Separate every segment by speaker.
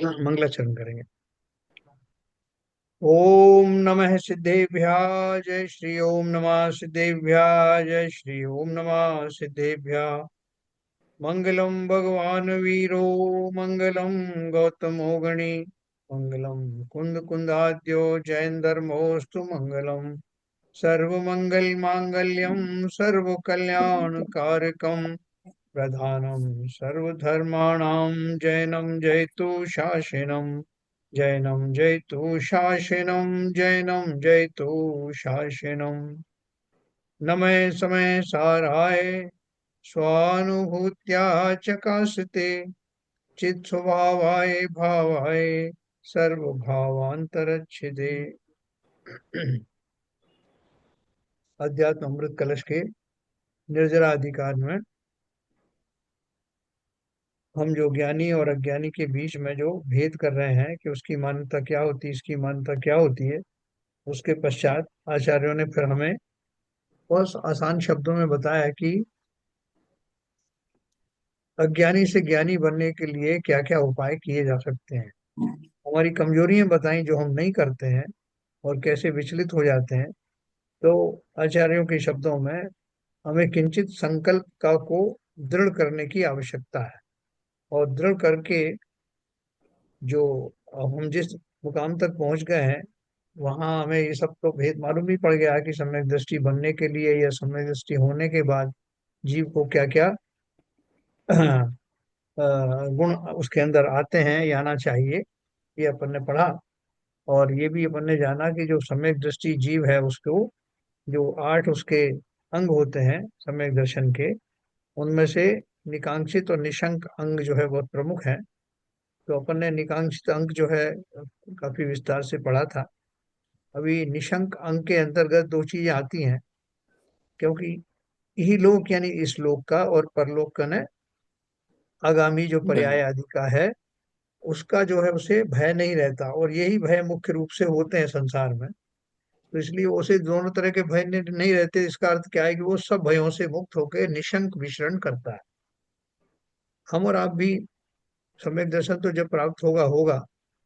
Speaker 1: मंगलाचरण करेंगे। ओम नमः सिद्धेभ्यः जय श्री ओम नमः सिद्धेभ्यः जय श्री ओम नमः सिद्धेभ्यः। मंगलम भगवान वीरो मंगलम गौतमो गणी मंगलम कुंद कुंदाद्यो जैन धर्मोस्तु मंगलम सर्वमंगल मांगल्यम सर्व कल्याण कारकम प्रधानम सर्वधर्माणां जैनम जयतु शासनम जैनम जयतु शासनम जैनम जयतु शासनम। नमः समय साराय स्वानुभूत्या चकासते चित् स्वभावाय भावाय सर्वभावांतरच्छिदे। अध्यात्म अमृत कलश के निर्जरा अधिकार में हम जो ज्ञानी और अज्ञानी के बीच में जो भेद कर रहे हैं कि उसकी मान्यता क्या होती है, इसकी मान्यता क्या होती है, उसके पश्चात आचार्यों ने फिर हमें बहुत आसान शब्दों में बताया कि अज्ञानी से ज्ञानी बनने के लिए क्या क्या उपाय किए जा सकते हैं। हमारी कमजोरियां बताई जो हम नहीं करते हैं और कैसे विचलित हो जाते हैं। तो आचार्यों के शब्दों में हमें किंचित संकल्प का को दृढ़ करने की आवश्यकता है। और दृढ़ करके जो हम जिस मुकाम तक पहुंच गए हैं वहां हमें ये सब तो भेद मालूम ही पड़ गया है कि सम्यक दृष्टि बनने के लिए या सम्यक दृष्टि होने के बाद जीव को क्या क्या गुण उसके अंदर आते हैं या आना चाहिए। ये अपन ने पढ़ा। और ये भी अपन ने जाना कि जो सम्यक दृष्टि जीव है उसको जो आठ उसके अंग होते हैं सम्यक दर्शन के, उनमें से निकांक्षित और निशंक अंग जो है बहुत प्रमुख है। तो अपन ने निकांक्षित अंग जो है काफी विस्तार से पढ़ा था। अभी निशंक अंग के अंतर्गत दो चीजें आती हैं, क्योंकि यही लोक यानी इस लोक का और परलोक का न आगामी जो पर्याय
Speaker 2: बिल्कुल।
Speaker 1: आदि का है उसका जो है उसे भय नहीं रहता। और यही भय मुख्य रूप से होते हैं संसार में। तो इसलिए उसे दोनों तरह के भय नहीं रहते। इसका अर्थ क्या है कि वो सब भयों से मुक्त होकर निशंक विचरण करता है। हम और आप भी सम्यक दर्शन तो जब प्राप्त होगा होगा,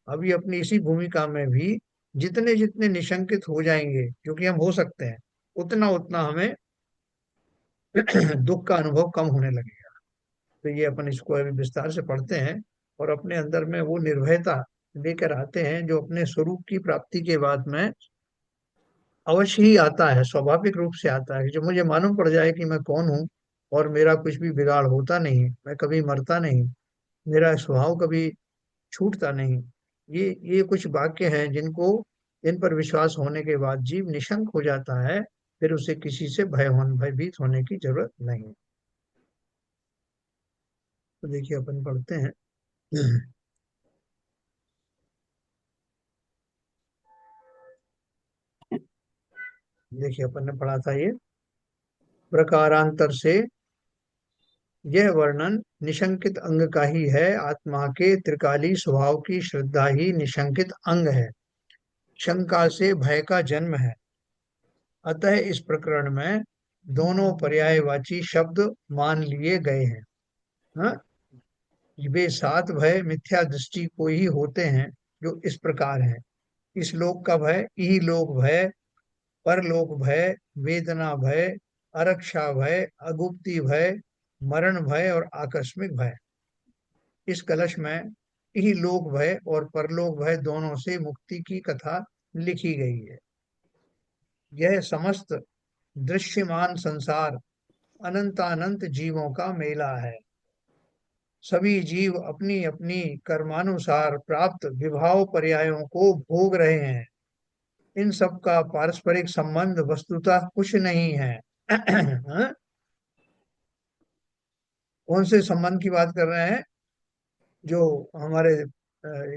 Speaker 1: अभी अपनी इसी भूमिका में भी जितने जितने निशंकित हो जाएंगे, क्योंकि हम हो सकते हैं, उतना उतना हमें दुख का अनुभव कम होने लगेगा। तो ये अपन इसको अभी विस्तार से पढ़ते हैं और अपने अंदर में वो निर्भयता लेकर आते हैं जो अपने स्वरूप की प्राप्ति के बाद में अवश्य ही आता है, स्वाभाविक रूप से आता है। जो मुझे मालूम पड़ जाए कि मैं कौन हूँ और मेरा कुछ भी बिगाड़ होता नहीं, मैं कभी मरता नहीं, मेरा स्वभाव कभी छूटता नहीं। ये कुछ वाक्य हैं जिनको इन पर विश्वास होने के बाद जीव निशंक हो जाता है। फिर उसे किसी से भयभीत होने की जरूरत नहीं। तो देखिए अपन पढ़ते हैं। देखिए अपन ने पढ़ा था ये प्रकारांतर से। यह वर्णन निशंकित अंग का ही है। आत्मा के त्रिकाली स्वभाव की श्रद्धा ही निशंकित अंग है। शंका से भय का जन्म है। अतः इस प्रकरण में दोनों पर्यायवाची शब्द मान लिए गए हैं। हाँ? वे सात भय मिथ्या दृष्टि को ही होते हैं, जो इस प्रकार है। इस लोक का भय, इहलोक भय, परलोक भय, वेदना भय, अरक्षा भय, अगुप्ति भय, मरण भय और आकस्मिक भय। इस कलश में इहलोक भय और परलोक भय दोनों से मुक्ति की कथा लिखी गई है। यह समस्त दृश्यमान संसार अनंतानंत जीवों का मेला है। सभी जीव अपनी अपनी कर्मानुसार प्राप्त विभाव पर्यायों को भोग रहे हैं। इन सब का पारस्परिक संबंध वस्तुतः कुछ नहीं है। हाँ? कौन से संबंध की बात कर रहे हैं? जो हमारे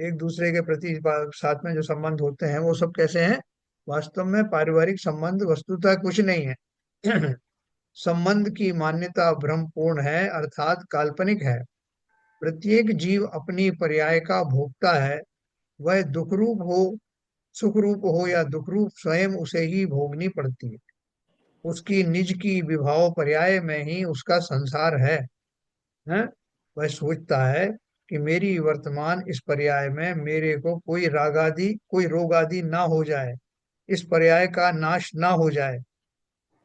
Speaker 1: एक दूसरे के प्रति साथ में जो संबंध होते हैं वो सब कैसे हैं? वास्तव में पारिवारिक संबंध वस्तुतः कुछ नहीं है। संबंध की मान्यता भ्रमपूर्ण है, अर्थात काल्पनिक है। प्रत्येक जीव अपनी पर्याय का भोगता है। वह दुख रूप हो, सुख रूप हो या दुख रूप, स्वयं उसे ही भोगनी पड़ती है। उसकी निज की विभाव पर्याय में ही उसका संसार है। हैं? वह सोचता है कि मेरी वर्तमान इस पर्याय में मेरे को कोई रोग आदि ना हो जाए, इस पर्याय का नाश ना हो जाए,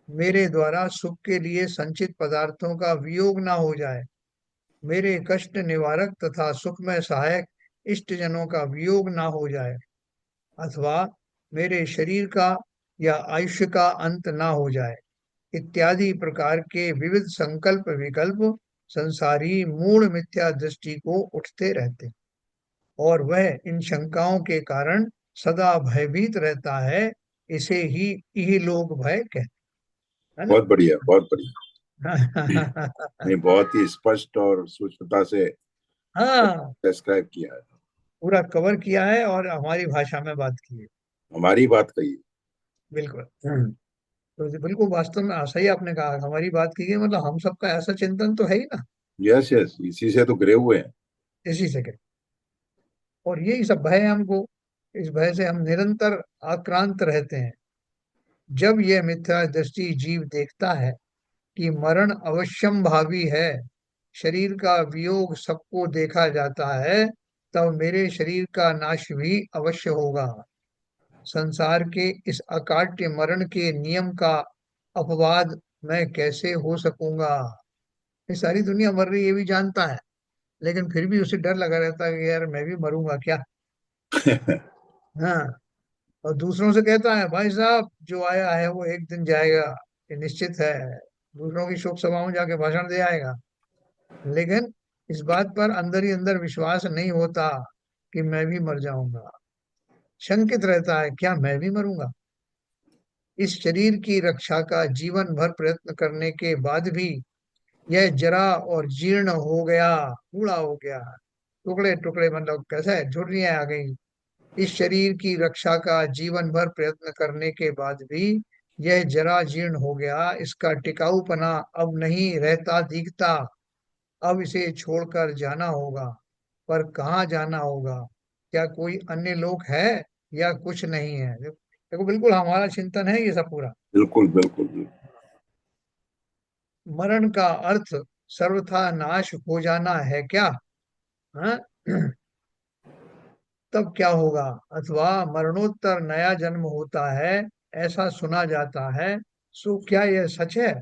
Speaker 1: मेरे द्वारा सुख के लिए संचित पदार्थों का वियोग ना हो जाए, मेरे कष्ट निवारक तथा सुख में सहायक इष्ट जनों का वियोग ना हो जाए, अथवा मेरे शरीर का या आयुष्य का अंत ना हो जाए, इत्यादि प्रकार के विविध संकल्प विकल्प संसारी मूढ़ मिथ्या दृष्टि को उठते रहते, और वह इन शंकाओं के कारण सदा भयभीत रहता है। इसे ही इहलोक भय कहते हैं
Speaker 2: बहुत बढ़िया, बहुत बढ़िया।
Speaker 1: ना।
Speaker 2: नहीं, बहुत ही स्पष्ट और सूक्ष्मता से
Speaker 1: हाँ,
Speaker 2: डिस्क्राइब किया है।
Speaker 1: पूरा कवर किया है और हमारी भाषा में बात की है।
Speaker 2: हमारी बात कही।
Speaker 1: बिल्कुल। तो ये बिल्कुल वास्तव में सही आपने कहा, हमारी बात की गई, मतलब हम सबका ऐसा चिंतन तो है ही ना।
Speaker 2: यस यस, इसी से तो गिरे हुए हैं।
Speaker 1: इसी से करें, और यही सब भय है हमको, इस भय से हम निरंतर आक्रांत रहते हैं। जब यह मिथ्या दृष्टि जीव देखता है कि मरण अवश्यम भावी है, शरीर का वियोग सबको देखा जाता है, तब मेरे शरीर का नाश भी अवश्य होगा। संसार के इस अकाट्य मरण के नियम का अपवाद मैं कैसे हो सकूंगा। ये सारी दुनिया मर रही है, ये भी जानता है, लेकिन फिर भी उसे डर लगा रहता है कि यार मैं भी मरूंगा क्या। हाँ, और दूसरों से कहता है भाई साहब जो आया है वो एक दिन जाएगा, ये निश्चित है। दूसरों की शोक सभाओं में जाके भाषण दे आएगा, लेकिन इस बात पर अंदर ही अंदर विश्वास नहीं होता कि मैं भी मर जाऊंगा। शंकित रहता है क्या मैं भी मरूंगा। इस शरीर की रक्षा का जीवन भर प्रयत्न करने के बाद भी यह जरा और जीर्ण हो गया, बूढ़ा हो गया, टुकड़े टुकड़े, मतलब कैसा है, झुर्रियां आ गई। इस शरीर की रक्षा का जीवन भर प्रयत्न करने के बाद भी यह जरा जीर्ण हो गया, इसका टिकाऊपना अब नहीं रहता दिखता। अब इसे छोड़कर जाना होगा, पर कहाँ जाना होगा, क्या कोई अन्य लोक है या कुछ नहीं है। देखो बिल्कुल हमारा चिंतन है ये सब पूरा।
Speaker 2: बिल्कुल बिल्कुल बिल्कुल।
Speaker 1: मरण का अर्थ सर्वथा नाश हो जाना है क्या? हाँ? तब क्या होगा? अथवा मरणोत्तर नया जन्म होता है, ऐसा सुना जाता है, सो क्या यह सच है?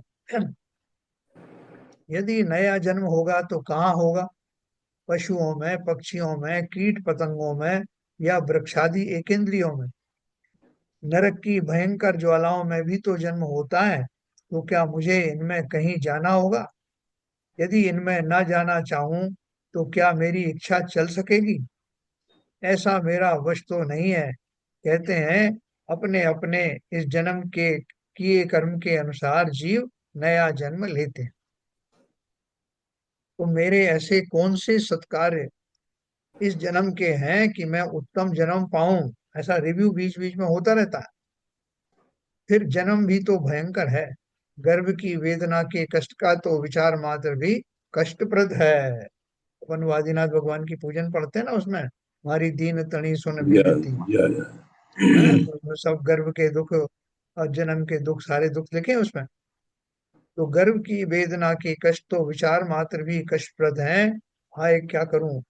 Speaker 1: यदि नया जन्म होगा तो कहाँ होगा? पशुओं में, पक्षियों में, कीट पतंगों में, या वृक्षादि एकेंद्रियों में? नरक की भयंकर ज्वालाओं में भी तो जन्म होता है, तो क्या मुझे इनमें कहीं जाना होगा? यदि इनमें न जाना चाहूं तो क्या मेरी इच्छा चल सकेगी? ऐसा मेरा वश तो नहीं है। कहते हैं अपने अपने इस जन्म के किए कर्म के अनुसार जीव नया जन्म लेते हैं। तो मेरे ऐसे कौन से सत्कार्य इस जन्म के हैं कि मैं उत्तम जन्म पाऊं? ऐसा रिव्यू बीच बीच में होता रहता है। फिर जन्म भी तो भयंकर है, गर्भ की वेदना के कष्ट का तो विचार मात्र भी कष्टप्रद है। अपन आदिनाथ भगवान की पूजन पढ़ते हैं ना, उसमें हमारी दीन तणी सुन
Speaker 2: या
Speaker 1: बिनती
Speaker 2: या
Speaker 1: है, तो उसमें सब गर्भ के दुख और जन्म के दुख, सारे दुख लिखे हैं उसमें। तो गर्भ की वेदना के कष्ट तो विचार मात्र भी कष्टप्रद हैं। हाय क्या करूं,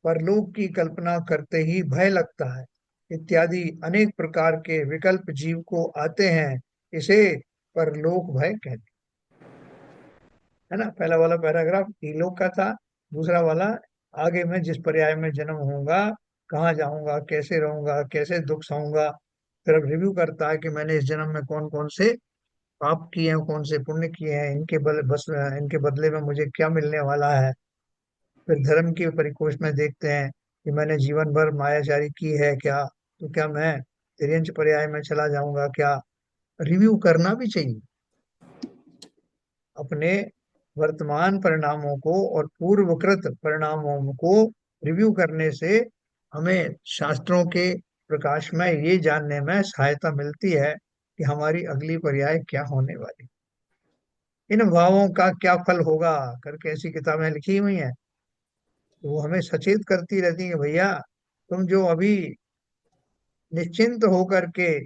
Speaker 1: परलोक की कल्पना करते ही भय लगता है, इत्यादि अनेक प्रकार के विकल्प जीव को आते हैं। इसे परलोक भय कहते है ना। पहला वाला पैराग्राफ इलोक का था, दूसरा वाला आगे मैं जिस पर्याय में जन्म होऊंगा, कहाँ जाऊंगा, कैसे रहूंगा, कैसे दुख सहूंगा। फिर अब रिव्यू करता है कि मैंने इस जन्म में कौन कौन से पाप किए हैं, कौन से पुण्य किए हैं, इनके बदले में मुझे क्या मिलने वाला है। फिर धर्म के परिकोष में देखते हैं कि मैंने जीवन भर मायाचारी की है क्या, तो क्या मैं तिर्यंच पर्याय में चला जाऊंगा क्या। रिव्यू करना भी चाहिए अपने वर्तमान परिणामों को, और पूर्वकृत परिणामों को रिव्यू करने से हमें शास्त्रों के प्रकाश में ये जानने में सहायता मिलती है कि हमारी अगली पर्याय क्या होने वाली, इन भावों का क्या फल होगा करके ऐसी किताबें लिखी हुई हैं। तो वो हमें सचेत करती रहती हैं कि भैया तुम जो अभी निश्चिंत होकर के,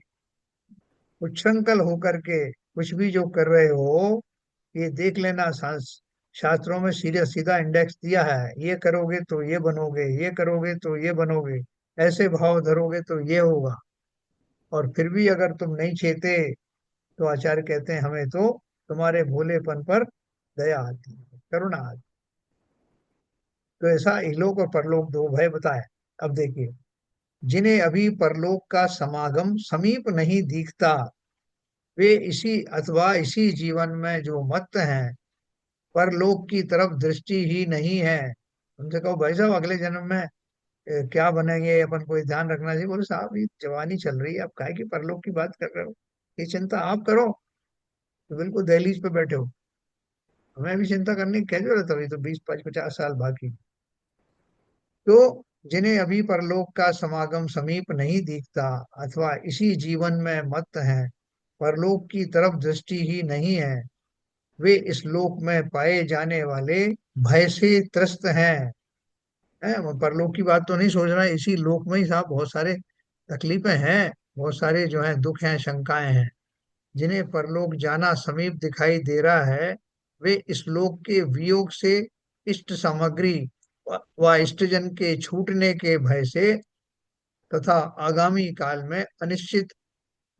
Speaker 1: उच्छृंखल होकर के कुछ भी जो कर रहे हो, ये देख लेना, सांस शास्त्रों में सीधा सीधा इंडेक्स दिया है, ये करोगे तो ये बनोगे, ये करोगे तो ये बनोगे, ऐसे भाव धरोगे तो ये होगा। और फिर भी अगर तुम नहीं छेते तो आचार्य कहते हैं हमें तो तुम्हारे भोलेपन पर दया आती है, करुणा आती है। तो ऐसा इहलोक और परलोक दो भय बताए। अब देखिए, जिन्हें अभी परलोक का समागम समीप नहीं दिखता, वे इसी अथवा इसी जीवन में जो मत्त हैं, परलोक की तरफ दृष्टि ही नहीं है। उनसे कहो भाई साहब अगले जन्म में क्या बनेंगे, अपन को ये ध्यान रखना चाहिए। बोले साहब ये जवानी चल रही है, आप काहे की परलोक की बात कर रहे हो, ये चिंता आप करो तो बिल्कुल दहलीज पे बैठे हो। हमें भी चिंता करने की क्या जरूरत है, अभी तो 20 25 50 साल बाकी। तो जिन्हें अभी परलोक का समागम समीप नहीं दिखता, अथवा इसी जीवन में मत्त हैं, परलोक की तरफ दृष्टि ही नहीं है, वे इस लोक में पाए जाने वाले भय से त्रस्त हैं। परलोक की बात तो नहीं सोच रहा है, इसी लोक में ही साहब बहुत सारे तकलीफें हैं, बहुत सारे जो है दुख हैं, शंकाएं हैं। जिन्हें परलोक जाना समीप दिखाई दे रहा है, वे इस लोक के वियोग से, इष्ट सामग्री व इष्टजन के छूटने के भय से, तथा आगामी काल में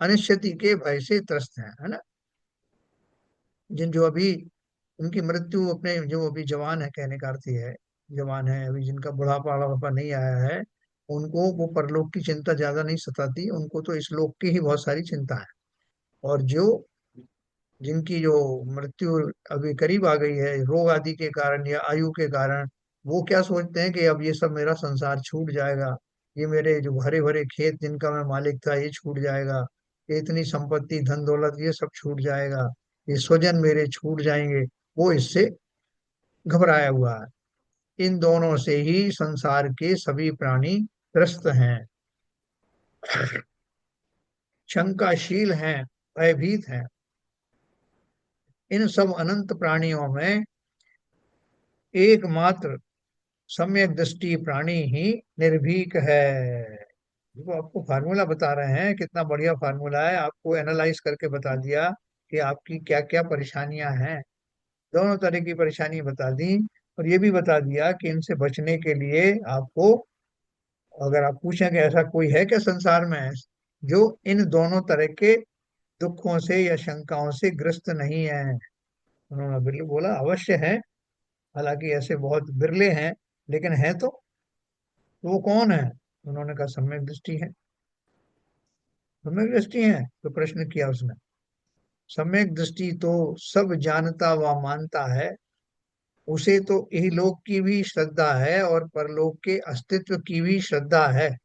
Speaker 1: अनिश्चिति के भय से त्रस्त हैं, है ना। जिन जो अभी उनकी मृत्यु अपने जो अभी जवान है, कहने का अर्थ ये है, जवान है अभी, जिनका बुढ़ापा बुढ़ापा नहीं आया है, उनको वो परलोक की चिंता ज्यादा नहीं सताती, उनको तो इस लोक की ही बहुत सारी चिंता है। और जो जिनकी जो मृत्यु अभी करीब आ गई है रोग आदि के कारण या आयु के कारण, वो क्या सोचते हैं कि अब ये सब मेरा संसार छूट जाएगा, ये मेरे जो हरे भरे खेत जिनका मैं मालिक था ये छूट जाएगा, ये इतनी संपत्ति धन दौलत ये सब छूट जाएगा, ये स्वजन मेरे छूट जाएंगे। वो इससे घबराया हुआ है। इन दोनों से ही संसार के सभी प्राणी त्रस्त हैं, शंकाशील हैं, भयभीत हैं। इन सब अनंत प्राणियों में एकमात्र सम्यक दृष्टि प्राणी ही निर्भीक है। देखो आपको फार्मूला बता रहे हैं, कितना बढ़िया फार्मूला है, आपको एनालाइज करके बता दिया कि आपकी क्या क्या परेशानियां हैं। दोनों तरह की परेशानी बता दी, और ये भी बता दिया कि इनसे बचने के लिए आपको, अगर आप पूछें कि ऐसा कोई है क्या संसार में जो इन दोनों तरह के दुखों से या शंकाओं से ग्रस्त नहीं है, उन्होंने बिल्कुल बोला अवश्य है। हालांकि ऐसे बहुत बिरले हैं, लेकिन है तो वो कौन है। उन्होंने कहा सम्यक दृष्टि है। सम्यक दृष्टि है, तो प्रश्न किया उसने, सम्यक दृष्टि तो सब जानता व मानता है, उसे तो इहलोक की भी श्रद्धा है और परलोक के अस्तित्व की भी श्रद्धा है।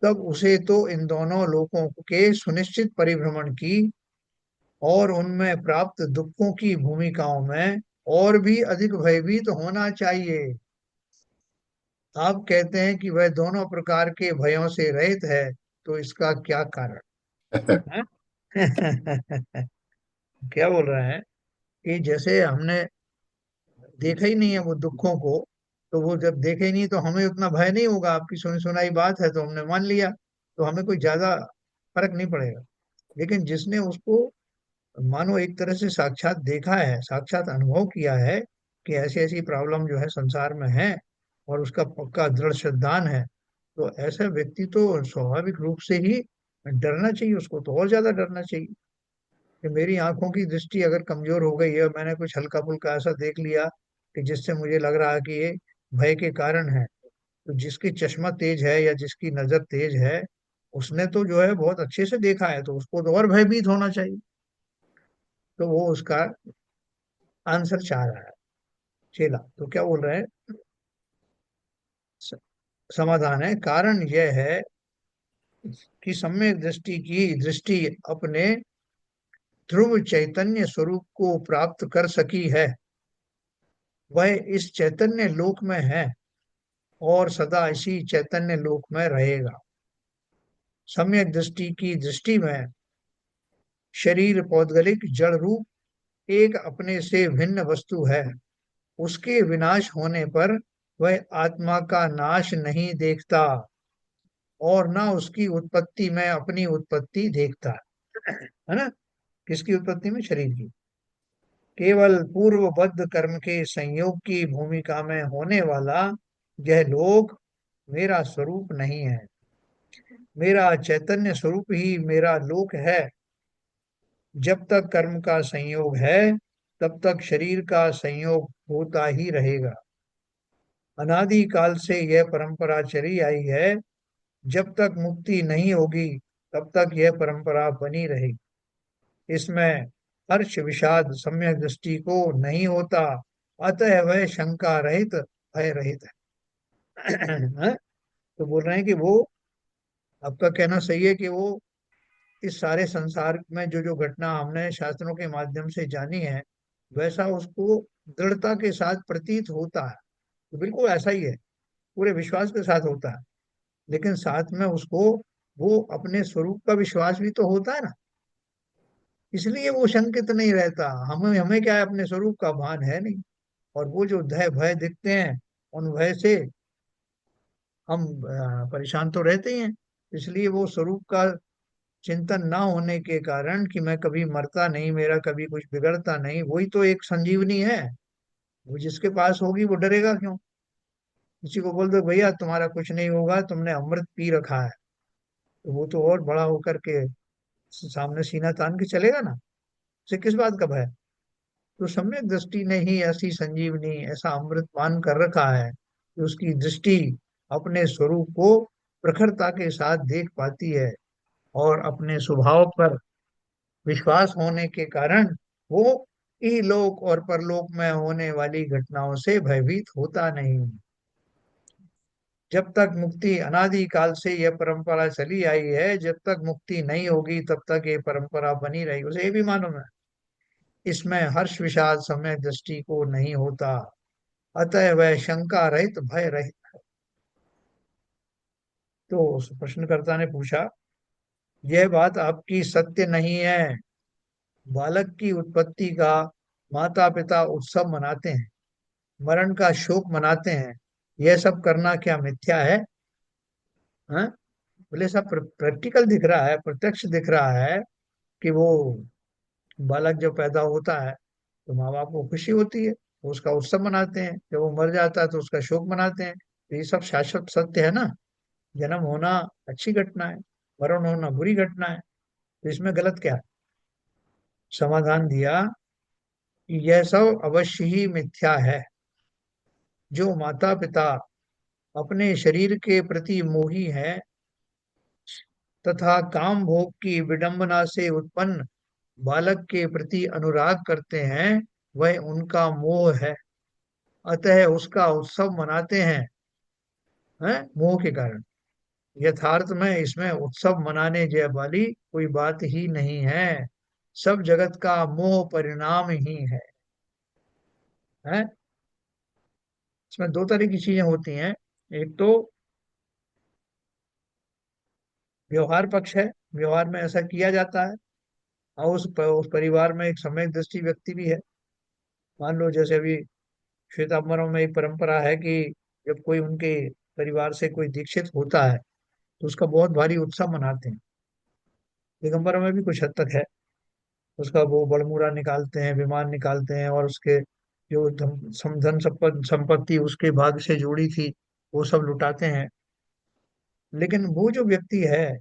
Speaker 1: तब उसे तो इन दोनों लोकों के सुनिश्चित परिभ्रमण की और उनमें प्राप्त दुखों की भूमिकाओं में और भी अधिक भयभीत होना चाहिए। आप कहते हैं कि वह दोनों प्रकार के भयों से रहित है, तो इसका क्या कारण है? क्या बोल रहे हैं कि जैसे हमने देखा ही नहीं है वो दुखों को, तो वो जब देखे ही नहीं तो हमें उतना भय नहीं होगा, आपकी सुनी सुनाई बात है तो हमने मान लिया, तो हमें कोई ज्यादा फर्क नहीं पड़ेगा। लेकिन जिसने उसको मानो एक तरह से साक्षात देखा है, साक्षात अनुभव किया है कि ऐसी ऐसी प्रॉब्लम जो है संसार में है, और उसका पक्का दृढ़ श्रद्धान है, तो ऐसा व्यक्ति तो स्वाभाविक रूप से ही डरना चाहिए, उसको तो और ज्यादा डरना चाहिए कि मेरी आंखों की दृष्टि अगर कमजोर हो गई है, मैंने कुछ हल्का फुल्का ऐसा देख लिया कि जिससे मुझे लग रहा है कि ये भय के कारण है, तो जिसकी चश्मा तेज है या जिसकी नजर तेज है, उसने तो जो है बहुत अच्छे से देखा है, तो उसको तो और भयभीत होना चाहिए। तो वो उसका आंसर चाह रहा है चेला, तो क्या बोल रहे हैं, स- समाधान है, कारण यह है कि सम्यक दृष्टि की दृष्टि अपने ध्रुव चैतन्य स्वरूप को प्राप्त कर सकी है, वह इस चैतन्य लोक में है और सदा इसी चैतन्य लोक में रहेगा। सम्यक दृष्टि की दृष्टि में शरीर पौद्गलिक जड़ रूप एक अपने से भिन्न वस्तु है, उसके विनाश होने पर वह आत्मा का नाश नहीं देखता और ना उसकी उत्पत्ति में अपनी उत्पत्ति देखता है ना। किसकी उत्पत्ति में, शरीर की। केवल पूर्वबद्ध कर्म के संयोग की भूमिका में होने वाला यह लोक मेरा स्वरूप नहीं है। मेरा चैतन्य स्वरूप ही मेरा लोक है। जब तक कर्म का संयोग है तब तक शरीर का संयोग होता ही रहेगा। अनादि काल से यह परंपरा चली आई है। जब तक मुक्ति नहीं होगी तब तक यह परंपरा बनी रहेगी। इसमें हर्ष विषाद सम्यक दृष्टि को नहीं होता, अतः वह शंका रहित भय रहित है। हैं? तो बोल रहे हैं कि वो, आपका कहना सही है कि वो इस सारे संसार में जो जो घटना हमने शास्त्रों के माध्यम से जानी है, वैसा उसको दृढ़ता के साथ प्रतीत होता है। तो बिल्कुल ऐसा ही है, पूरे विश्वास के साथ होता है। लेकिन साथ में उसको वो अपने स्वरूप का विश्वास भी तो होता है ना, इसलिए वो शंकित नहीं रहता। हमें हमें क्या है, अपने स्वरूप का भान है नहीं। और वो जो भय भय दिखते हैं, उन भय से हम परेशान तो रहते ही हैं। इसलिए वो स्वरूप का चिंतन ना होने के कारण कि मैं कभी मरता नहीं, मेरा कभी कुछ बिगड़ता नहीं, वही तो एक संजीवनी है। वो जिसके पास होगी वो डरेगा क्यों। किसी को बोल दो भैया तुम्हारा कुछ नहीं होगा, तुमने अमृत पी रखा है, तो वो तो और बड़ा होकर के सामने सीना तान के चलेगा ना। उसे किस बात का भय। तो सम्यक दृष्टि ने ही ऐसी संजीवनी, ऐसा अमृत पान कर रखा है कि उसकी दृष्टि अपने स्वरूप को प्रखरता के साथ देख पाती है। और अपने स्वभाव पर विश्वास होने के कारण वो इहलोक और परलोक में होने वाली घटनाओं से भयभीत होता नहीं। जब तक मुक्ति, अनादि काल से यह परंपरा चली आई है, जब तक मुक्ति नहीं होगी तब तक ये परंपरा बनी रहेगी, उसे ये भी मालूम है। इसमें हर्ष विषाद समय दृष्टि को नहीं होता, अतः वह शंका रहित भय रहित। तो उस प्रश्नकर्ता ने पूछा, यह बात आपकी सत्य नहीं है। बालक की उत्पत्ति का माता पिता उत्सव मनाते हैं, मरण का शोक मनाते हैं, यह सब करना क्या मिथ्या है? हाँ? बोले सब प्रैक्टिकल दिख रहा है, प्रत्यक्ष दिख रहा है कि वो बालक जब पैदा होता है तो माँ बाप को खुशी होती है, वो उसका उत्सव मनाते हैं। जब वो मर जाता है तो उसका शोक मनाते हैं। तो ये सब शाश्वत सत्य है ना। जन्म होना अच्छी घटना है, मरण होना बुरी घटना है। तो इसमें गलत क्या है? समाधान दिया कि यह सब अवश्य ही मिथ्या है। जो माता पिता अपने शरीर के प्रति मोही हैं तथा काम भोग की विडंबना से उत्पन्न बालक के प्रति अनुराग करते हैं, वह उनका मोह है। अतः उसका उत्सव मनाते हैं मोह के कारण। यथार्थ में इसमें उत्सव मनाने जय वाली कोई बात ही नहीं है। सब जगत का मोह परिणाम ही है। इसमें दो तरह की चीजें होती हैं। एक तो व्यवहार पक्ष है, व्यवहार में ऐसा किया जाता है। और उस परिवार में एक सम्यक दृष्टि व्यक्ति भी है। मान लो जैसे अभी श्वेतांबरों में एक परंपरा है कि जब कोई उनके परिवार से कोई दीक्षित होता है तो उसका बहुत भारी उत्सव मनाते हैं। दिगंबरों में भी कुछ हद तक है। उसका वो बड़मूरा निकालते हैं, विमान निकालते हैं, और उसके जो धन संपत्ति उसके भाग से जुड़ी थी वो सब लुटाते हैं। लेकिन वो जो व्यक्ति है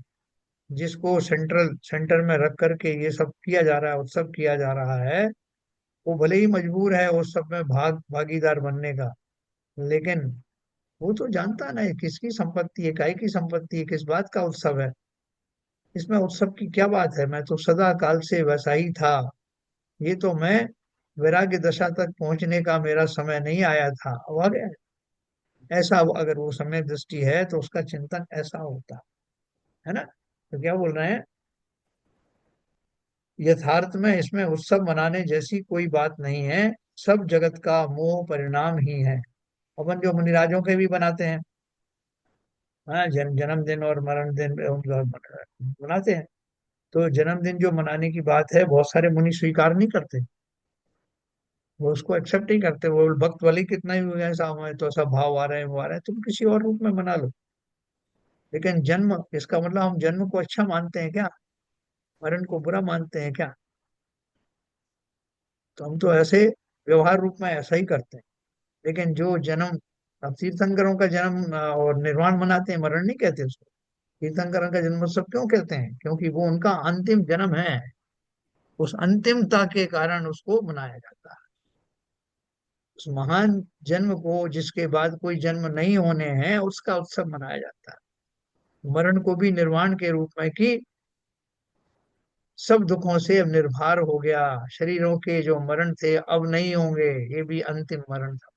Speaker 1: जिसको सेंटर में रख करके ये सब किया जा रहा है, उत्सव किया जा रहा है, वो भले ही मजबूर है उस सब में भागीदार बनने का, लेकिन वो तो जानता नहीं किसकी संपत्ति है, काय की संपत्ति है, किस बात का उत्सव है। इसमें उत्सव की क्या बात है, मैं तो सदा काल से वैसा ही था। ये तो मैं वैराग्य दशा तक पहुंचने का मेरा समय नहीं आया था, अब आ गया। ऐसा अगर वो समय दृष्टि है तो उसका चिंतन ऐसा होता है ना। तो क्या बोल रहे हैं, यथार्थ में इसमें उत्सव मनाने जैसी कोई बात नहीं है। सब जगत का मोह परिणाम ही है। अपन जो मुनिराजों के भी बनाते हैं, हाँ, जन्मदिन और मरण दिन उनका मनाते हैं। तो जन्मदिन जो मनाने की बात है, बहुत सारे मुनि स्वीकार नहीं करते, वो उसको एक्सेप्ट नहीं करते। वो भक्त वाले कितना ही ऐसा हमें तो ऐसा भाव आ रहे हैं, वो आ रहे हैं, तुम किसी और रूप में मना लो। लेकिन जन्म, इसका मतलब हम जन्म को अच्छा मानते हैं क्या, मरण को बुरा मानते हैं क्या? तो हम तो ऐसे व्यवहार रूप में ऐसा ही करते हैं। लेकिन जो जन्म, अब तीर्थंकरों का जन्म और निर्वाण मनाते हैं, मरण नहीं कहते उसको। तीर्थंकरों का जन्मोत्सव क्यों कहते हैं? क्योंकि वो उनका अंतिम जन्म है। उस अंतिमता के कारण उसको मनाया जाता है। उस महान जन्म को, जिसके बाद कोई जन्म नहीं होने हैं, उसका उत्सव मनाया जाता है। मरण को भी निर्वाण के रूप में, कि सब दुखों से अब निर्भर हो गया, शरीरों के जो मरण थे अब नहीं होंगे, ये भी अंतिम मरण था।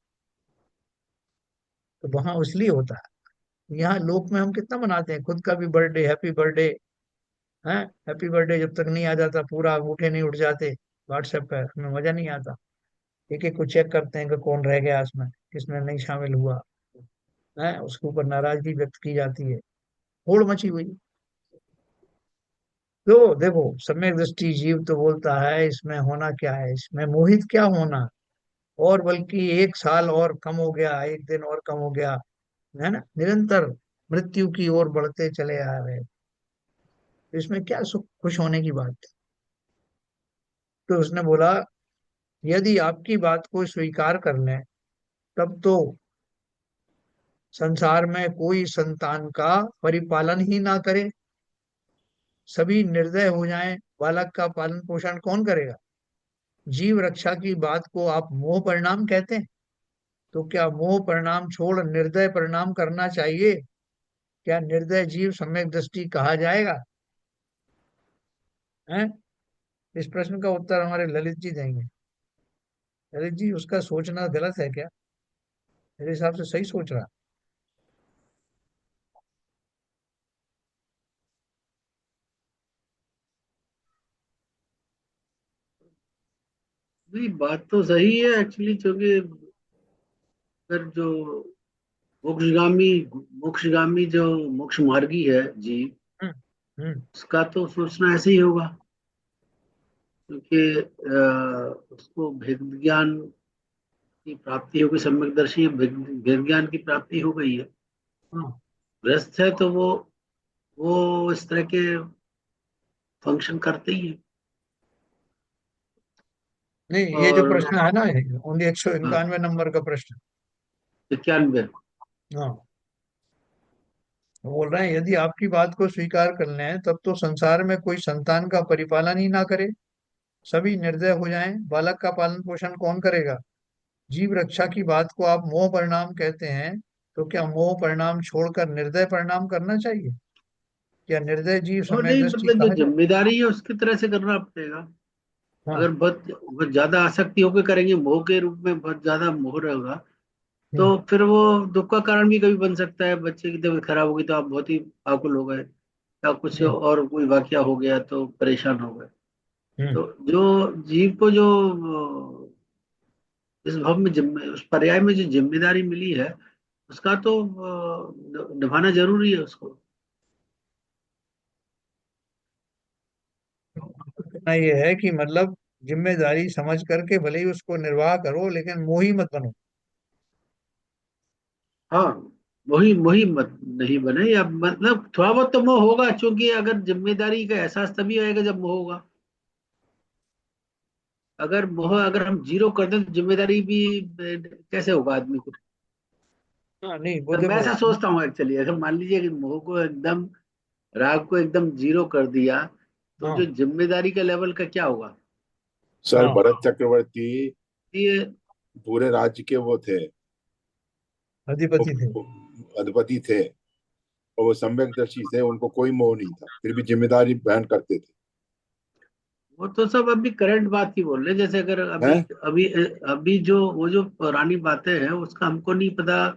Speaker 1: तो वहां इसलिए होता है। यहाँ लोक में हम कितना मनाते हैं, खुद का भी बर्थडे, हैप्पी बर्थडे है। हैप्पी बर्थडे जब तक नहीं आ जाता, पूरा अंगूठे नहीं उठ जाते व्हाट्सएप पर, हमें मजा नहीं आता। एक एक को चेक करते हैं कि कौन रह गया इसमें, किसने नहीं शामिल हुआ है, उसके ऊपर नाराजगी व्यक्त की जाती है। होड़ मची हुई। तो देखो, सम्यक दृष्टि जीव तो बोलता है इसमें होना क्या है, इसमें मोहित क्या होना। और बल्कि एक साल और कम हो गया, एक दिन और कम हो गया, है ना, निरंतर मृत्यु की ओर बढ़ते चले आ रहे हैं। तो इसमें क्या सुख खुश होने की बात है? तो उसने बोला, यदि आपकी बात को स्वीकार कर लें, तब तो संसार में कोई संतान का परिपालन ही ना करे, सभी निर्दय हो जाएं, बालक का पालन पोषण कौन करेगा? जीव रक्षा की बात को आप मोह परिणाम कहते हैं। तो क्या मोह परिणाम छोड़ निर्दय परिणाम करना चाहिए? क्या निर्दय जीव सम्यक दृष्टि कहा जाएगा? हैं? इस प्रश्न का उत्तर हमारे ललित जी देंगे। ललित जी, उसका सोचना गलत है क्या? मेरे हिसाब से सही सोच रहा।
Speaker 3: नहीं, बात तो सही है एक्चुअली, क्योंकि अगर जो मोक्षगामी मोक्षगामी जो मोक्ष मार्गी है जीव,
Speaker 1: हम्म। हम्म।
Speaker 3: उसका तो सोचना ऐसे ही होगा, क्योंकि उसको भेद ज्ञान की प्राप्ति होगी, सम्यकदर्शी भेद ज्ञान की प्राप्ति हो गई है।
Speaker 1: हाँ।
Speaker 3: गृहस्थ है तो वो इस तरह के फंक्शन करते ही है।
Speaker 1: नहीं, ये जो
Speaker 3: और
Speaker 1: प्रश्न है ना, ओनली एक सौ
Speaker 3: हाँ,
Speaker 1: इक्यानवे नंबर का प्रश्न।
Speaker 3: 91।
Speaker 1: हाँ, वो बोल रहे हैं, यदि आपकी बात को स्वीकार कर लें, तब तो संसार में कोई संतान का परिपालन ही ना करे, सभी निर्दय हो जाएं, बालक का पालन पोषण कौन करेगा? जीव रक्षा की बात को आप मोह परिणाम कहते हैं। तो क्या मोह परिणाम छोड़कर निर्दय परिणाम करना चाहिए? क्या निर्दय जीव
Speaker 3: और
Speaker 1: सम्यक
Speaker 3: नहीं,
Speaker 1: दृष्टि
Speaker 3: मतलब जो
Speaker 1: कहा जाए?
Speaker 3: जिम्मेदारी है उसकी तरह से करना पड़ेगा।
Speaker 1: हाँ।
Speaker 3: अगर बहुत ज्यादा आसक्ति होकर करेंगे, मोह के रूप में बहुत ज्यादा मोह रहेगा,
Speaker 1: हम्म।
Speaker 3: तो फिर वो दुख का कारण भी कभी बन सकता है। बच्चे की तबीयत खराब होगी तो आप बहुत ही आकुल हो गए, या कुछ
Speaker 1: हम्म।
Speaker 3: और कोई वाकया हो गया तो परेशान हो गए।
Speaker 1: हम्म।
Speaker 3: तो जो जीव को जो इस भव में उस पर्याय में जो जिम्मेदारी मिली है, उसका तो निभाना जरूरी है उसको।
Speaker 1: कहना ये है कि मतलब जिम्मेदारी समझ करके भले ही उसको निर्वाह करो, लेकिन मोही मत बनो।
Speaker 3: हाँ, वही वही मत नहीं बने, या मतलब थोड़ा बहुत तो मोह होगा, क्योंकि अगर जिम्मेदारी का एहसास तभी आएगा जब मोह होगा। अगर मोह अगर हम जीरो कर दें तो जिम्मेदारी भी कैसे होगा आदमी को।
Speaker 1: हाँ, नहीं वो
Speaker 3: अगर मैं
Speaker 1: देखो।
Speaker 3: ऐसा सोचता हूँ एक्चुअली, अगर मान लीजिए कि मोह को एकदम, राग को एकदम जीरो कर दिया, तो जो
Speaker 1: हाँ।
Speaker 3: जिम्मेदारी का लेवल का क्या होगा।
Speaker 2: सर
Speaker 1: हाँ,
Speaker 2: भरत चक्रवर्ती
Speaker 3: ये
Speaker 2: पूरे राज्य के वो थे,
Speaker 1: अधिपति थे।
Speaker 2: अधिपति थे, और वो सम्यकदर्शी थे, उनको कोई मोह नहीं था, फिर भी जिम्मेदारी बहन करते थे।
Speaker 3: वो तो सब अभी करंट बात ही बोल रहे हैं। जैसे अगर अभी
Speaker 2: हैं?
Speaker 3: अभी अभी जो वो जो पुरानी बातें हैं उसका हमको नहीं पता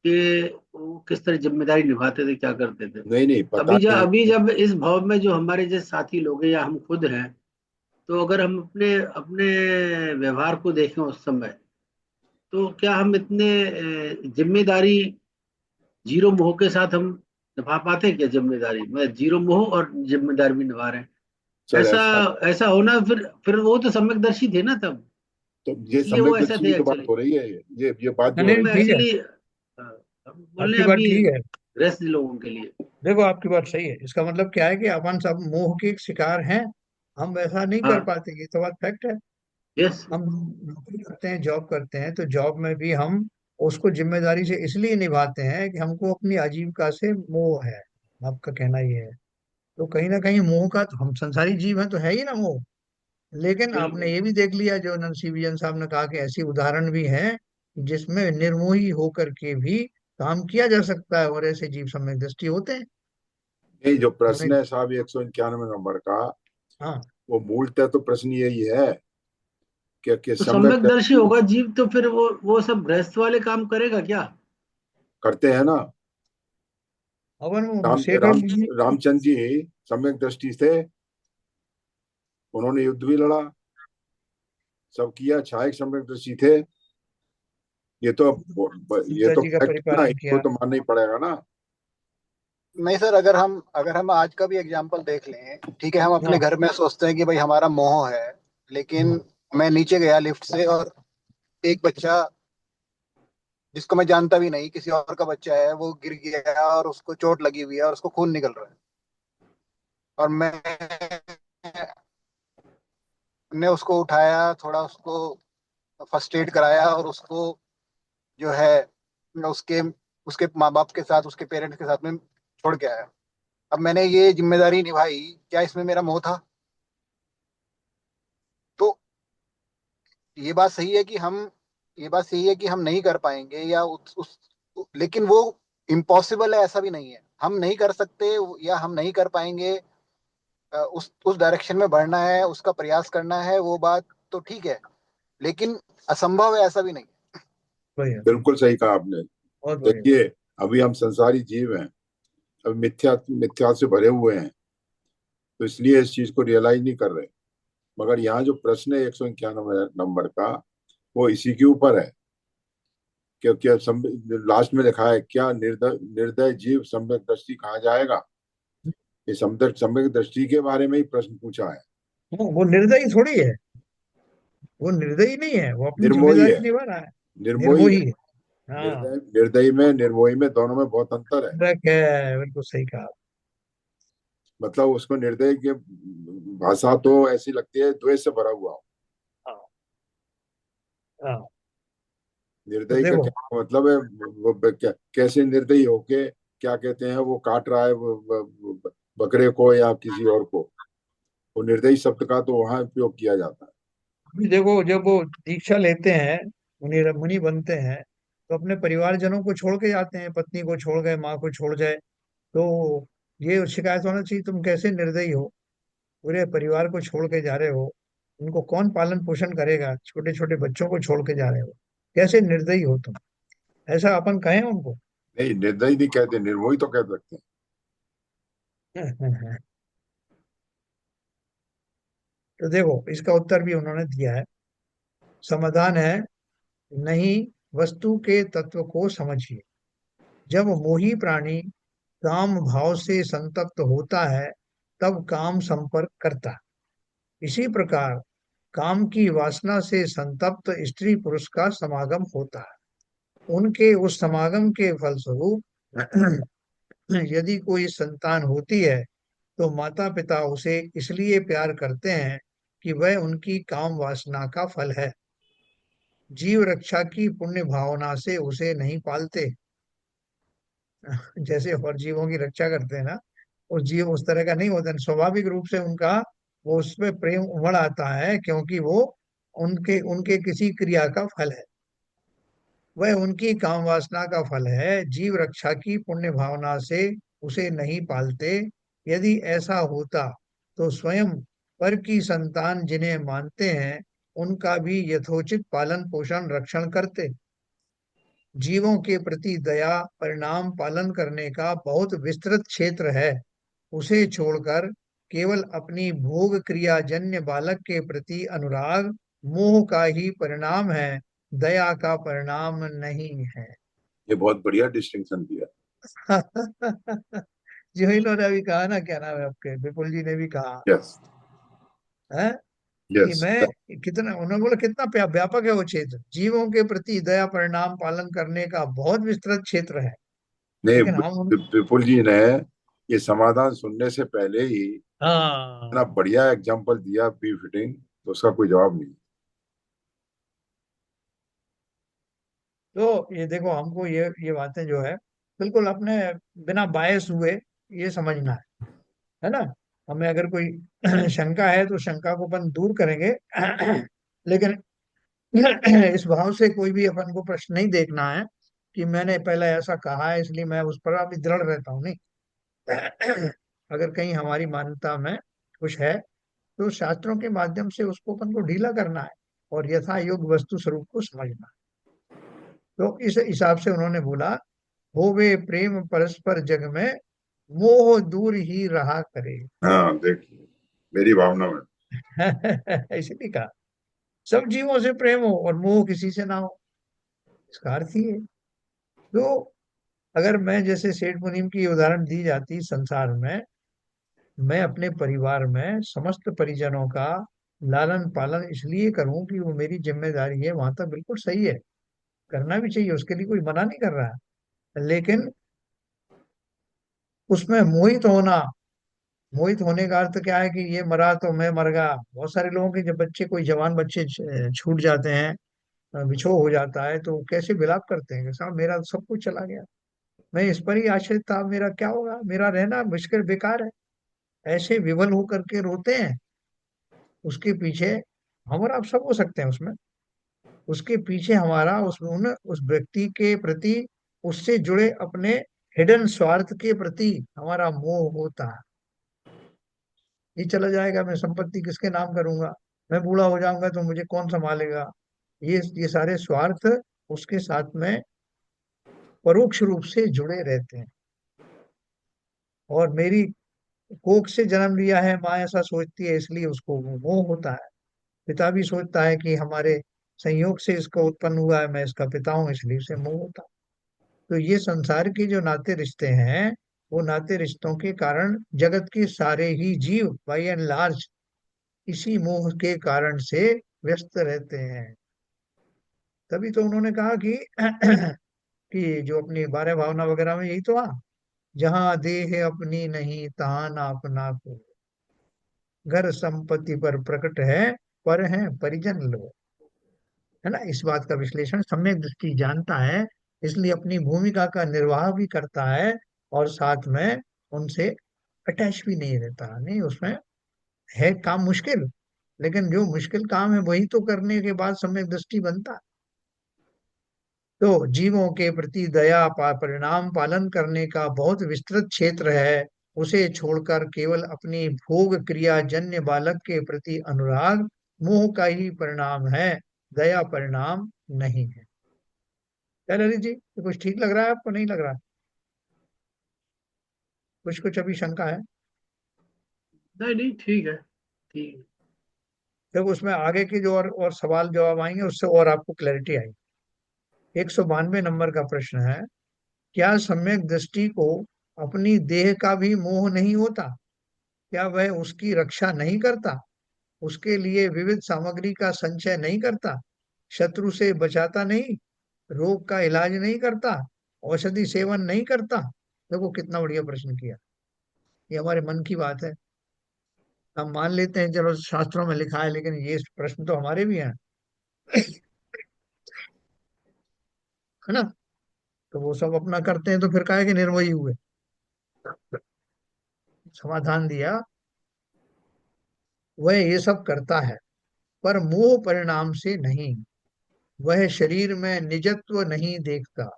Speaker 3: कि वो किस तरह जिम्मेदारी निभाते थे, क्या करते थे।
Speaker 2: नहीं नहीं, पता है।
Speaker 3: अभी जब इस भाव में जो हमारे जैसे साथी लोग हैं या हम खुद हैं, तो अगर हम अपने अपने व्यवहार को देखें उस समय, तो क्या हम इतने जिम्मेदारी जीरो मोह के साथ हम निभा पाते हैं क्या जिम्मेदारी? मैं जीरो मोह और जिम्मेदारी भी निभा रहे हैं।
Speaker 2: सर
Speaker 3: ऐसा
Speaker 2: ऐसा,
Speaker 3: ऐसा होना, फिर वो तो सम्यकदर्शी थे ना तब,
Speaker 2: तो ये
Speaker 3: इसलिए वो ऐसा
Speaker 2: सम्यकदर्शी की
Speaker 3: थे
Speaker 2: तो बात
Speaker 3: एक्चुअली।
Speaker 2: हो रही है, ये बात जो
Speaker 1: नहीं
Speaker 2: हो
Speaker 1: नहीं,
Speaker 2: रही
Speaker 3: हम
Speaker 1: ठीक है।
Speaker 3: एक्चुअली हम बोल रहे
Speaker 1: आपकी
Speaker 3: हैं
Speaker 1: बात
Speaker 3: अभी
Speaker 1: ठीक है।
Speaker 3: गृहस्थ लोगों के लिए।
Speaker 1: देखो, आपकी बात सही है। इसका मतलब क्या है कि अपन सब मोह के शिकार हैं, हम वैसा नहीं कर
Speaker 3: हाँ,
Speaker 1: पाते, ये तो बात फैक्ट है।
Speaker 3: यस।
Speaker 1: हम नौकरी करते हैं, जॉब करते हैं, तो जॉब में भी हम उसको जिम्मेदारी से इसलिए निभाते हैं कि हमको अपनी आजीविका से मोह है। आपका कहना ये है, तो कहीं ना कहीं मोह का, तो हम संसारी जीव हैं तो है ही ना मोह। लेकिन आपने
Speaker 3: बिल्कुल।
Speaker 1: ये भी देख लिया, जो नरसिंह साहब ने कहा कि ऐसी उदाहरण भी हैं जिसमें निर्मोही होकर के भी काम किया जा सकता है, और ऐसे जीव सम्यक दृष्टि होते हैं।
Speaker 2: नहीं, जो
Speaker 1: हमें,
Speaker 2: प्रश्न है साहब 191 नंबर का,
Speaker 1: हाँ,
Speaker 2: वो मूलतः तो प्रश्न यही है कि
Speaker 3: तो
Speaker 2: सम्यक
Speaker 3: सम्यकदर्शी
Speaker 2: दृष्टि
Speaker 3: होगा जीव, तो फिर वो सब गृहस्थ वाले काम करेगा क्या?
Speaker 2: करते हैं ना।
Speaker 1: अवन वो
Speaker 2: राम
Speaker 1: सेठ और
Speaker 2: राम
Speaker 1: मुनि।
Speaker 2: रामचंद्र जी सम्यक दृष्टि थे, उन्होंने युद्ध भी लड़ा, सब किया, छाया सम्यक दृष्टि थे। ये तो ये
Speaker 1: सीता
Speaker 2: तो
Speaker 1: जी का
Speaker 2: फैक्ट है ना,
Speaker 1: परिपालन
Speaker 2: इसको
Speaker 1: किया।
Speaker 2: तो मानना ही पड़ेगा ना।
Speaker 4: नहीं सर, अगर हम आज का भी एग्जाम्पल देख लें, ठीक है, हम अपने
Speaker 1: हाँ,
Speaker 4: घर में सोचते हैं कि भाई हमारा मोह है, लेकिन मैं नीचे गया लिफ्ट से और एक बच्चा जिसको मैं जानता भी नहीं, किसी और का बच्चा है, वो गिर गया और उसको चोट लगी हुई है और उसको खून निकल रहा है, और मैंने उसको उठाया, थोड़ा उसको फर्स्ट एड कराया और उसको जो है उसके उसके माँ बाप के साथ, उसके पेरेंट्स के साथ में छोड़ के आया। अब मैंने ये जिम्मेदारी निभाई, क्या इसमें मेरा मोह था? तो ये बात सही है कि हम ये बात सही है कि हम नहीं कर पाएंगे, या लेकिन वो इम्पॉसिबल है ऐसा भी नहीं है, हम नहीं कर सकते या हम नहीं कर पाएंगे। उस डायरेक्शन में बढ़ना है, उसका प्रयास करना है, वो बात तो ठीक है, लेकिन असंभव है ऐसा भी नहीं।
Speaker 1: बढ़िया,
Speaker 2: बिल्कुल सही कहा आपने।
Speaker 1: बहुत बढ़िया।
Speaker 2: देखिए, अभी हम संसारी जीव हैं, अब मिथ्या मिथ्या से भरे हुए हैं, तो इसलिए इस चीज को रियलाइज नहीं कर रहे। मगर यहाँ जो प्रश्न है 191 नंबर का, वो इसी के ऊपर है। क्योंकि लास्ट में लिखा है, क्या निर्दय निर्दय जीव सम्यक दृष्टि कहा जाएगा? ये सम्यक दृष्टि के बारे में ही प्रश्न पूछा है।
Speaker 1: वो निर्दयी थोड़ी है, वो निर्दयी नहीं है, वो अपनी
Speaker 2: निर्मोही
Speaker 1: जिम्मेदारी
Speaker 2: है,
Speaker 1: निभा रहा है।
Speaker 2: निर्मोही
Speaker 1: निर्मोही
Speaker 2: है।
Speaker 1: है। हाँ,
Speaker 2: निर्दयी में, निर्मोही में, दोनों में बहुत अंतर है।
Speaker 1: रख है, बिल्कुल सही कहा।
Speaker 2: मतलब उसको निर्दयी की भाषा तो ऐसी लगती है द्वेष से भरा हुआ हो।
Speaker 1: हाँ, हाँ। तो
Speaker 2: निर्दयी का
Speaker 1: देखो,
Speaker 2: क्या मतलब है? कैसे निर्दयी होके, क्या कहते हैं, वो काट रहा है बकरे को या किसी और को। वो निर्दयी शब्द का तो वहां उपयोग किया जाता है।
Speaker 1: अभी देखो, जब वो दीक्षा लेते हैं, मुनि मुनि बनते हैं, तो अपने परिवारजनों को छोड़ के जाते हैं, पत्नी को छोड़ गए, माँ को छोड़ जाए। तो ये शिकायत होना चाहिए, तुम कैसे निर्दयी हो, पूरे परिवार को छोड़ के जा रहे हो, उनको कौन पालन पोषण करेगा, छोटे छोटे बच्चों को छोड़ के जा रहे हो, कैसे निर्दयी हो तुम, ऐसा अपन कहें उनको।
Speaker 2: नहीं, निर्दयी नहीं कहते, निर्मोही तो कह सकते हैं।
Speaker 1: तो देखो, इसका उत्तर भी उन्होंने दिया है। समाधान है, नहीं, वस्तु के तत्व को समझिए। जब मोही प्राणी काम भाव से संतप्त होता है, तब काम संपर्क करता है। इसी प्रकार काम की वासना से संतप्त स्त्री पुरुष का समागम होता है। उनके उस समागम के फलस्वरूप यदि कोई संतान होती है, तो माता पिता उसे इसलिए प्यार करते हैं कि वह उनकी काम वासना का फल है। जीव रक्षा की पुण्य भावना से उसे नहीं पालते। जैसे और जीवों की रक्षा करते हैं ना, उस जीव उस तरह का नहीं होता है। स्वाभाविक रूप से उनका वो उसमें प्रेम उमड़ आता है, क्योंकि वो उनके उनके किसी क्रिया का फल है, वह उनकी काम वासना का फल है। जीव रक्षा की पुण्य भावना से उसे नहीं पालते। यदि ऐसा होता, तो स्वयं पर की संतान जिन्हें मानते हैं, उनका भी यथोचित पालन पोषण रक्षण करते। जीवों के प्रति दया परिणाम पालन करने का बहुत विस्तृत क्षेत्र है। उसे छोड़कर केवल अपनी भोग क्रिया जन्य बालक के प्रति अनुराग मोह का ही परिणाम है, दया का परिणाम नहीं है।
Speaker 2: ये बहुत बढ़िया डिस्टिंक्शन दिया।
Speaker 1: जो इन्होंने अभी कहा ना, क्या नाम है आपके, विपुल जी ने भी कहा
Speaker 2: यस,
Speaker 1: है कि
Speaker 2: यस।
Speaker 1: मैं, कितना उन्होंने बोला, कितना व्यापक है वो क्षेत्र, जीवों के प्रति दया परिणाम पालन करने का बहुत विस्तृत क्षेत्र है।
Speaker 2: नहीं,
Speaker 1: लेकिन हम उन,
Speaker 2: विपुल जी ने ये समाधान सुनने से पहले ही इतना
Speaker 1: हाँ,
Speaker 2: बढ़िया एग्जाम्पल दिया, बी फिटिंग, तो उसका कोई जवाब नहीं।
Speaker 1: तो ये देखो, हमको ये बातें जो है बिल्कुल अपने बिना बायस हुए ये समझना है ना। हमें अगर कोई शंका है तो शंका को अपन दूर करेंगे लेकिन इस भाव से कोई भी अपन को प्रश्न नहीं देखना है कि मैंने पहले ऐसा कहा है इसलिए मैं उस पर अभी दृढ़ रहता हूँ, नहीं। अगर कहीं हमारी मान्यता में कुछ है तो शास्त्रों के माध्यम से उसको अपन को ढीला करना है और यथा योग वस्तु स्वरूप को समझना है। तो इस हिसाब से उन्होंने बोला, होवे प्रेम परस्पर जग में, मोह दूर ही रहा करे।
Speaker 2: हाँ देखिए, मेरी भावना में।
Speaker 1: इसलिए कहा सब जीवों से प्रेम हो और मोह किसी से ना हो, इसका अर्थ ही है। तो अगर मैं जैसे सेठ मुनीम की उदाहरण दी जाती संसार में, मैं अपने परिवार में समस्त परिजनों का लालन पालन इसलिए करूं कि वो मेरी जिम्मेदारी है, वहां तक बिल्कुल सही है, करना भी चाहिए, उसके लिए कोई मना नहीं कर रहा है। लेकिन उसमें मोहित होना, मोहित होने का अर्थ क्या है कि ये मरा तो मैं मर गया। बहुत सारे लोगों के जब बच्चे, कोई जवान बच्चे छूट जाते हैं, बिछोह हो जाता है, तो वो कैसे विलाप करते हैं कि साहब मेरा तो सब कुछ चला गया, मैं इस पर ही आश्रित था, मेरा क्या होगा, मेरा रहना मुश्किल बेकार है। ऐसे विवल होकर के रोते हैं। उसके पीछे हम और आप सब हो सकते हैं उसमें, उसके पीछे हमारा उस व्यक्ति के प्रति, उससे जुड़े अपने हिडन स्वार्थ के प्रति हमारा मोह होता है। ये चला जाएगा, मैं संपत्ति किसके नाम करूंगा, मैं बूढ़ा हो जाऊंगा तो मुझे कौन संभालेगा। ये सारे स्वार्थ उसके साथ में परोक्ष रूप से जुड़े रहते हैं। और मेरी कोख से जन्म लिया है माँ, ऐसा सोचती है, इसलिए उसको वो मोह होता है। पिता भी सोचता है कि हमारे संयोग से इसका उत्पन्न हुआ है, मैं इसका पिता हूँ, इसलिए उसे मोह होता है। तो ये संसार के जो नाते रिश्ते हैं, वो नाते रिश्तों के कारण जगत के सारे ही जीव बाई एंड लार्ज इसी मोह के कारण से व्यस्त रहते हैं। तभी तो उन्होंने कहा कि कि जो अपनी 12 भावना वगैरह में यही तो, जहां देह अपनी नहीं तहां ना अपना को, घर संपत्ति पर प्रकट है, पर है परिजन लोग। है ना, इस बात का विश्लेषण सम्यक दृष्टि जानता है, इसलिए अपनी भूमिका का निर्वाह भी करता है और साथ में उनसे अटैच भी नहीं रहता। नहीं, उसमें है काम मुश्किल, लेकिन जो मुश्किल काम है वही तो करने के बाद सम्यक दृष्टि बनता है। तो जीवों के प्रति दया परिणाम पालन करने का बहुत विस्तृत क्षेत्र है। उसे छोड़कर केवल अपनी भोग क्रिया जन्य बालक के प्रति अनुराग मोह का ही परिणाम है, दया परिणाम नहीं है। क्या ललित जी, ये कुछ ठीक लग रहा है आपको, नहीं लग रहा? कुछ कुछ अभी शंका है?
Speaker 3: नहीं नहीं, ठीक है, ठीक है।
Speaker 1: जब उसमें आगे के जो और सवाल जवाब आएंगे उससे और आपको क्लैरिटी आएगी। 192 नंबर का प्रश्न है, क्या सम्यक दृष्टि को अपनी देह का भी मोह नहीं होता? क्या वह उसकी रक्षा नहीं करता, उसके लिए विविध सामग्री का संचय नहीं करता, शत्रु से बचाता नहीं, रोग का इलाज नहीं करता, औषधि सेवन नहीं करता? देखो कितना बढ़िया प्रश्न किया। ये हमारे मन की बात है। हम मान लेते हैं चलो शास्त्रों में लिखा है, लेकिन ये प्रश्न तो हमारे भी हैं। है ना। तो वो सब अपना करते हैं तो फिर काहे कि निर्मोही हुए। समाधान दिया, वह ये सब करता है पर मोह परिणाम से नहीं। वह शरीर में निजत्व नहीं देखता,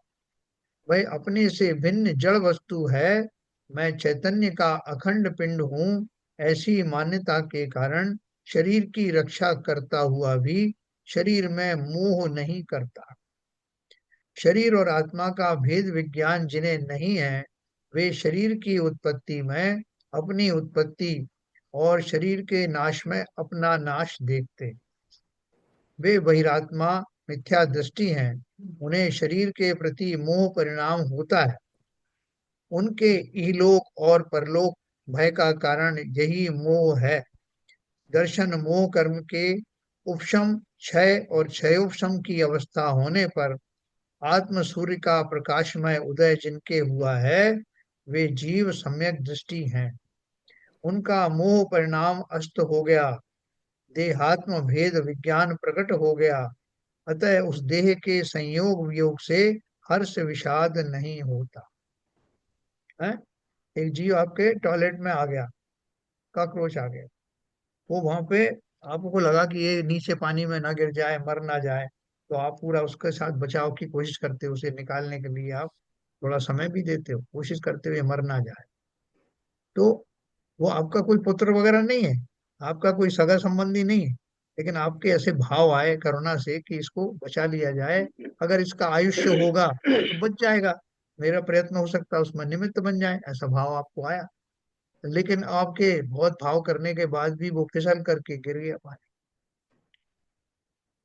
Speaker 1: वह अपने से भिन्न जड़ वस्तु है। मैं चैतन्य का अखंड पिंड हूँ, ऐसी मान्यता के कारण शरीर की रक्षा करता हुआ भी शरीर में मोह नहीं करता। शरीर और आत्मा का भेद विज्ञान जिन्हें नहीं है, वे शरीर की उत्पत्ति में अपनी उत्पत्ति और शरीर के नाश में अपना नाश देखते। वे बहिरात्मा मिथ्या दृष्टि हैं, उन्हें शरीर के प्रति मोह परिणाम होता है। उनके इहलोक और परलोक भय का कारण यही मोह है। दर्शन मोह कर्म के उपशम क्षय और क्षयोपशम की अवस्था होने पर आत्म सूर्य का प्रकाशमय उदय जिनके हुआ है, वे जीव सम्यक दृष्टि हैं। उनका मोह परिणाम अस्त हो गया, देहात्म भेद विज्ञान प्रकट हो गया। अतः उस देह के संयोग वियोग से हर्ष विषाद नहीं होता है। एक जीव आपके टॉयलेट में आ गया, कॉकरोच आ गया, वो वहां पे आपको लगा कि ये नीचे पानी में ना गिर जाए, मर ना जाए, तो आप पूरा उसके साथ बचाव की कोशिश करते हो, उसे निकालने के लिए आप थोड़ा समय भी देते हो, कोशिश करते हुए मर ना जाए। तो वो आपका कोई पुत्र वगैरह नहीं है, आपका कोई सगा संबंधी नहीं है, लेकिन आपके ऐसे भाव आए करुणा से कि इसको बचा लिया जाए, अगर इसका आयुष्य होगा तो बच जाएगा, मेरा प्रयत्न हो सकता है उसमें निमित्त बन जाए, ऐसा भाव आपको आया। लेकिन आपके बहुत भाव करने के बाद भी वो फिसल करके गिर गया पानी,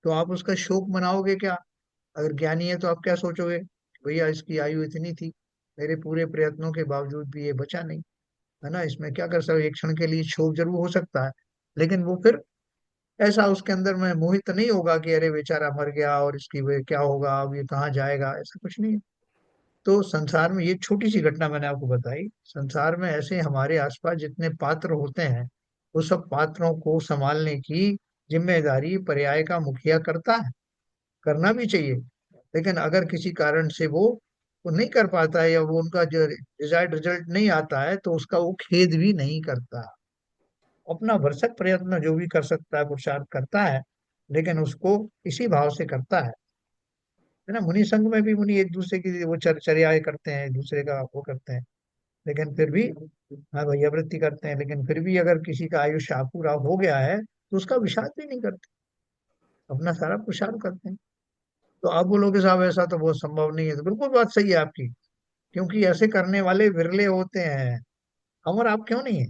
Speaker 1: तो आप उसका शोक मनाओगे क्या? अगर ज्ञानी है तो आप क्या सोचोगे, भैया इसकी आयु इतनी थी, मेरे पूरे प्रयत्नों के बावजूद भी ये बचा नहीं, है ना, इसमें क्या कर सकते, एक क्षण के लिए क्षोभ जरूर हो सकता है, लेकिन वो फिर ऐसा उसके अंदर में मोहित नहीं होगा कि अरे बेचारा मर गया और इसकी वे क्या होगा, अब ये कहाँ जाएगा, ऐसा कुछ नहीं है। तो संसार में ये छोटी सी घटना मैंने आपको बताई, संसार में ऐसे हमारे आसपास जितने पात्र होते हैं, वो सब पात्रों को संभालने की जिम्मेदारी पर्याय का मुखिया करता है, करना भी चाहिए। लेकिन अगर किसी कारण से वो नहीं कर पाता है, या वो उनका जो डिजायर्ड रिजल्ट नहीं आता है, तो उसका वो खेद भी नहीं करता, अपना भरसक प्रयत्न जो भी कर सकता है पुरुषार्थ करता है, लेकिन उसको इसी भाव से करता है ना। मुनि संघ में भी मुनि एक दूसरे की वो चर्याएं करते हैं, एक दूसरे का वो करते हैं, लेकिन फिर भी, हाँ भैया वृत्ति करते हैं, लेकिन फिर भी अगर किसी का आयुष्य पूरा हो गया है तो उसका विषाद भी नहीं करते, अपना सारा पुरुषार्थ करते हैं। तो आप बोलोगे साहब ऐसा तो बहुत संभव नहीं है, तो बिल्कुल बात सही है आपकी, क्योंकि ऐसे करने वाले विरले होते हैं। हम और आप क्यों नहीं है,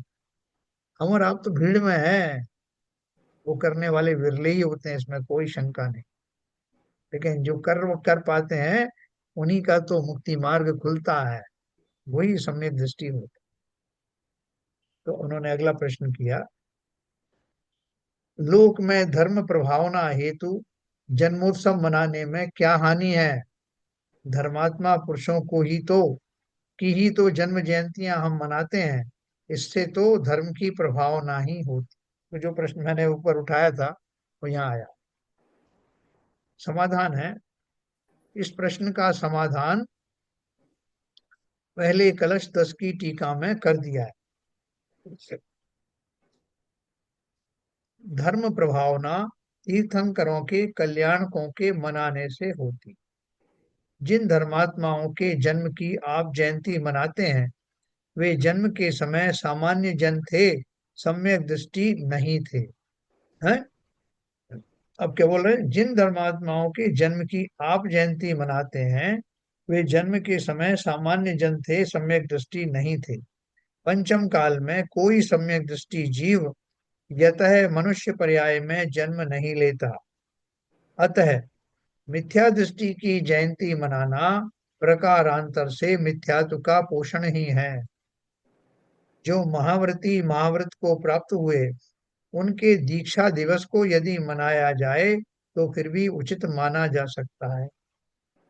Speaker 1: हम और आप तो भीड़ में है, वो करने वाले विरले ही होते हैं, इसमें कोई शंका नहीं। लेकिन जो कर पाते हैं, उन्हीं का तो मुक्ति मार्ग खुलता है, वही सम्यक दृष्टि होती। तो उन्होंने अगला प्रश्न किया, लोक में धर्म प्रभावना हेतु जन्मोत्सव मनाने में क्या हानि है? धर्मात्मा पुरुषों की ही तो जन्म जयंतियां हम मनाते हैं, इससे तो धर्म की प्रभावना ही होती। तो जो प्रश्न मैंने ऊपर उठाया था वो यहाँ आया। समाधान है, इस प्रश्न का समाधान पहले कलश 10 की टीका में कर दिया है। धर्म प्रभावना तीर्थंकरों के कल्याणकों के मनाने से होती। जिन धर्मात्माओं के जन्म की आप जयंती मनाते हैं, वे जन्म के समय सामान्य जन थे, सम्यक दृष्टि नहीं थे। हैं? अब क्या बोल रहे हैं, जिन धर्मात्माओं के जन्म की आप जयंती मनाते हैं, वे जन्म के समय सामान्य जन थे, सम्यक दृष्टि नहीं थे। पंचम काल में कोई सम्यक दृष्टि जीव यतः मनुष्य पर्याय में जन्म नहीं लेता, अतः मिथ्या दृष्टि की जयंती मनाना प्रकारांतर से मिथ्यात्व का पोषण ही है। जो महाव्रती महाव्रत को प्राप्त हुए, उनके दीक्षा दिवस को यदि मनाया जाए तो फिर भी उचित माना जा सकता है,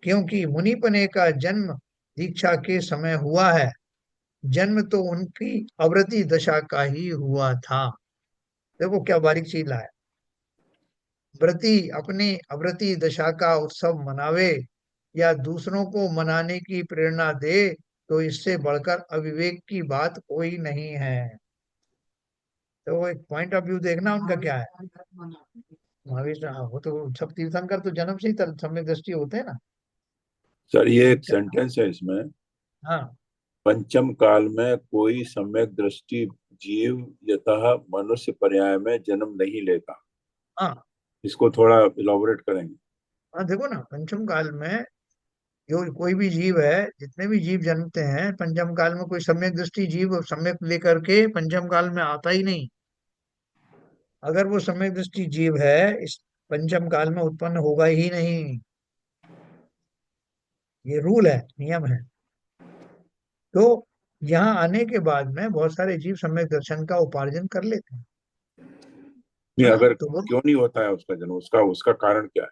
Speaker 1: क्योंकि मुनिपने का जन्म दीक्षा के समय हुआ है, जन्म तो उनकी अव्रती दशा का ही हुआ था। देखो क्या बारीक चीज लाया, व्रती अपनी अव्रती दशा का उत्सव मनावे या दूसरों को मनाने की प्रेरणा दे, तो इससे बढ़कर अविवेक की बात कोई नहीं है। तो वो एक पॉइंट ऑफ व्यू देखना उनका क्या है। महावीर साहब, हाँ, वो तो सब तीर्थंकर तो जन्म से ही सम्यक दृष्टि होते हैं ना।
Speaker 2: सर ये एक
Speaker 1: अच्छा,
Speaker 2: सेंटेंस है इसमें,
Speaker 1: हाँ
Speaker 2: पंचम काल में कोई सम्यक दृष्टि जीव यतः मनुष्य पर्याय में जन्म नहीं लेता,
Speaker 1: हाँ
Speaker 2: इसको थोड़ा इलाबोरेट करेंगे?
Speaker 1: हाँ, देखो ना, पंचम काल में जो कोई भी जीव है, जितने भी जीव जन्मते हैं पंचम काल में, कोई सम्यक दृष्टि जीव सम्यक लेकर के पंचम काल में आता ही नहीं। अगर वो सम्यक दृष्टि जीव है, इस पंचम काल में उत्पन्न होगा ही नहीं, ये रूल है, नियम है। तो यहाँ आने के बाद में बहुत सारे जीव सम्यक दर्शन का उपार्जन कर लेते हैं,
Speaker 2: नहीं,
Speaker 1: है ना।
Speaker 2: अगर
Speaker 1: तो वो
Speaker 2: क्यों नहीं होता है उसका जन्म, उसका उसका कारण क्या है?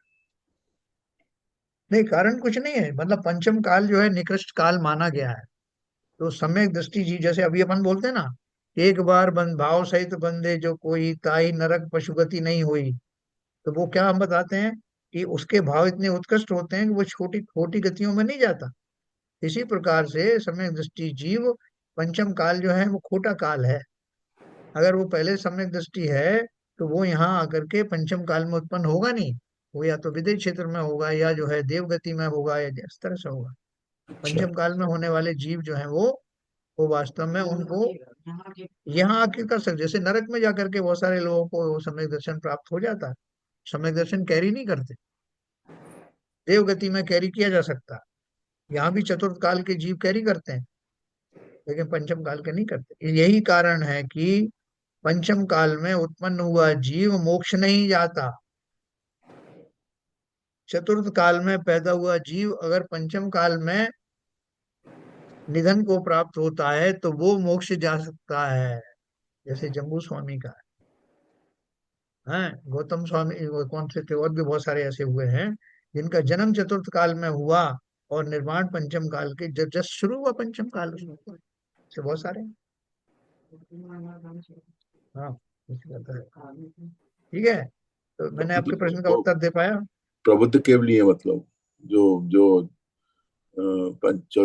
Speaker 1: नहीं, कारण कुछ नहीं है, मतलब पंचम काल जो है निकृष्ट काल माना गया है। तो सम्यक दृष्टि जीव, जैसे अभी अपन बोलते हैं ना, एक बार बंद भाव सहित बंदे जो कोई, ताई नरक पशुगति नहीं हुई, तो वो क्या हम बताते हैं कि उसके भाव इतने उत्कृष्ट होते हैं कि वो छोटी छोटी गतियों में नहीं जाता। इसी प्रकार से सम्यक दृष्टि जीव पंचम काल जो है वो खोटा काल है। अगर वो पहले सम्यक दृष्टि है तो वो यहाँ आकर के पंचम काल में उत्पन्न होगा नहीं। वो या तो विदेह क्षेत्र में होगा या जो है देवगति में होगा या इस तरह से होगा।
Speaker 2: अच्छा।
Speaker 1: पंचम काल में होने वाले जीव जो है वो वास्तव में उनको यहाँ आके कर सकते, जैसे नरक में जाकर के बहुत सारे लोगों को सम्यक दर्शन प्राप्त हो जाता है। सम्यक दर्शन कैरी नहीं करते, देवगति में कैरी किया जा सकता है। यहाँ भी चतुर्थ काल के जीव कैरी करते हैं, लेकिन पंचम काल के नहीं करते। यही कारण है कि पंचम काल में उत्पन्न हुआ जीव मोक्ष नहीं जाता। चतुर्थ काल में पैदा हुआ जीव अगर पंचम काल में निधन को प्राप्त होता है तो वो मोक्ष जा सकता है। जैसे जम्बू स्वामी का है, गौतम स्वामी, वो कौन से थे, और भी बहुत सारे ऐसे हुए हैं जिनका जन्म चतुर्थ काल में हुआ और निर्माण पंचम काल के जब जस्ट शुरू हुआ पंचम काल उसमें हुआ। ऐसे बहुत सारे हैं। हाँ, ऐसी बात है। ठीक है, तो मैंने
Speaker 2: प्रबुद्ध
Speaker 1: आपके प्रश्न का
Speaker 2: वो
Speaker 1: उत्तर दे पाया।
Speaker 2: प्रबुद्ध केवल है, मतलब जो जो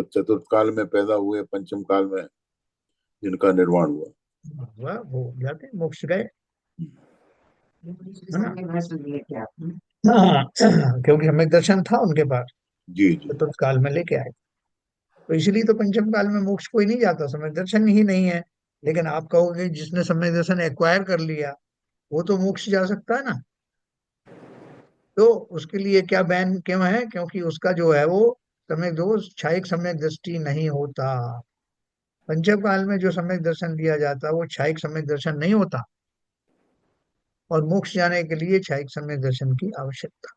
Speaker 2: चतुर्थ काल में पैदा हुए, पंचम काल में जिनका निर्वाण हुआ।
Speaker 1: हुआ वो जाते मोक्ष गए, है ना। हाँ, क्योंकि हमें दर्शन था उनके पास,
Speaker 2: जी जी।
Speaker 1: चतुर्थ काल में लेके आए। तो इसलिए तो पंचम काल में मोक्ष कोई नहीं जाता, समय दर्शन ही नहीं है। लेकिन आप कहोगे जिसने समय दर्शन एक्वायर कर लिया वो तो मोक्ष जा सकता है ना। तो उसके लिए क्या बैन क्यों है? क्योंकि उसका जो है वो समय दो क्षयिक समय दृष्टि नहीं होता। पंचम काल में जो समय दर्शन दिया जाता है वो क्षयिक समय दर्शन नहीं होता, और मोक्ष जाने के लिए क्षयिक समय दर्शन की आवश्यकता।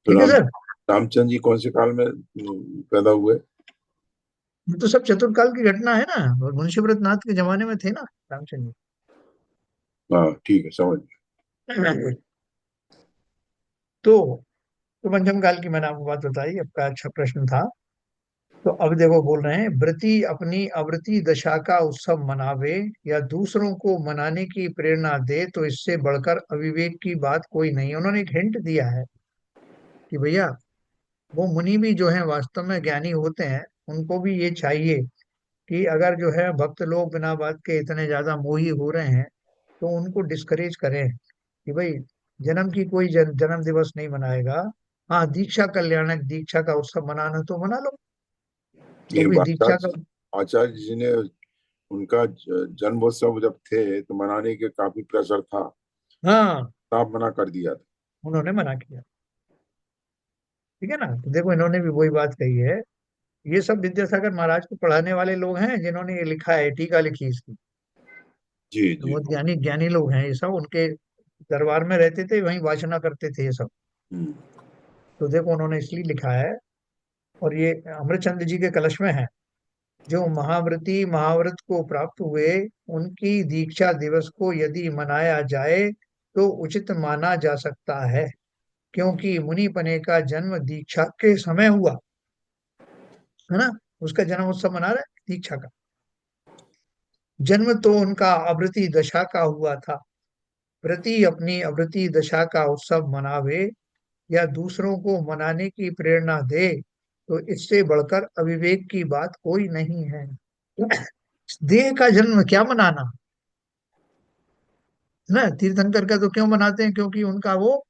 Speaker 2: तो
Speaker 1: ठीक है सर।
Speaker 2: रामचंद्र जी कौन से काल में पैदा हुए?
Speaker 1: ये तो सब चतुर्थ काल की घटना है ना, और मुंशी व्रतनाथ के जमाने में थे ना रामचंद्र
Speaker 2: हाँ ठीक है, समझ
Speaker 1: जी। तो पंचम काल की मैंने आपको बात बताई, आपका अच्छा प्रश्न था। तो अब देखो बोल रहे हैं, व्रती अपनी अवृति दशा का उत्सव मनावे या दूसरों को मनाने की प्रेरणा दे तो इससे बढ़कर अविवेक की बात कोई नहीं। उन्होंने एक हिंट दिया है कि भैया वो मुनि भी जो है वास्तव में ज्ञानी होते हैं, उनको भी ये चाहिए कि अगर जो है भक्त लोग बिना बात के इतने ज्यादा मोही हो रहे हैं तो उनको डिस्करेज करें कि भाई जन्म की कोई जन्म दिवस नहीं मनाएगा। हाँ, दीक्षा कल्याणक दीक्षा का उत्सव मनाना तो मना लो,
Speaker 2: ये
Speaker 1: क्योंकि दीक्षा का।
Speaker 2: आचार्य आचार्य जी ने उनका जन्मोत्सव जब थे तो मनाने के काफी प्रेशर था,
Speaker 1: हाँ,
Speaker 2: साफ मना कर दिया था।
Speaker 1: उन्होंने मना किया। ठीक है ना, तो देखो इन्होंने भी वही बात कही है। ये सब विद्यासागर महाराज को पढ़ाने वाले लोग हैं जिन्होंने ये लिखा है, टीका लिखी इसकी।
Speaker 2: जी
Speaker 1: तो
Speaker 2: जी।
Speaker 1: बहुत ज्ञानी ज्ञानी लोग हैं ये सब, उनके दरबार में रहते थे, वहीं वाचना करते थे ये सब।
Speaker 2: हम्म।
Speaker 1: तो देखो उन्होंने इसलिए लिखा है। और ये अमरचंद जी के कलश में है, जो महाव्रती महाव्रत को प्राप्त हुए उनकी दीक्षा दिवस को यदि मनाया जाए तो उचित माना जा सकता है, क्योंकि मुनि पने का जन्म दीक्षा के समय हुआ, है ना। उसका जन्म उत्सव मना रहे हैं, दीक्षा का। जन्म तो उनका अवृति दशा का हुआ था। व्रती अपनी अवृति दशा का उत्सव मनावे या दूसरों को मनाने की प्रेरणा दे तो इससे बढ़कर अविवेक की बात कोई नहीं है। देह का जन्म क्या मनाना, है ना। तीर्थंकर का तो क्यों मनाते हैं? क्योंकि उनका वो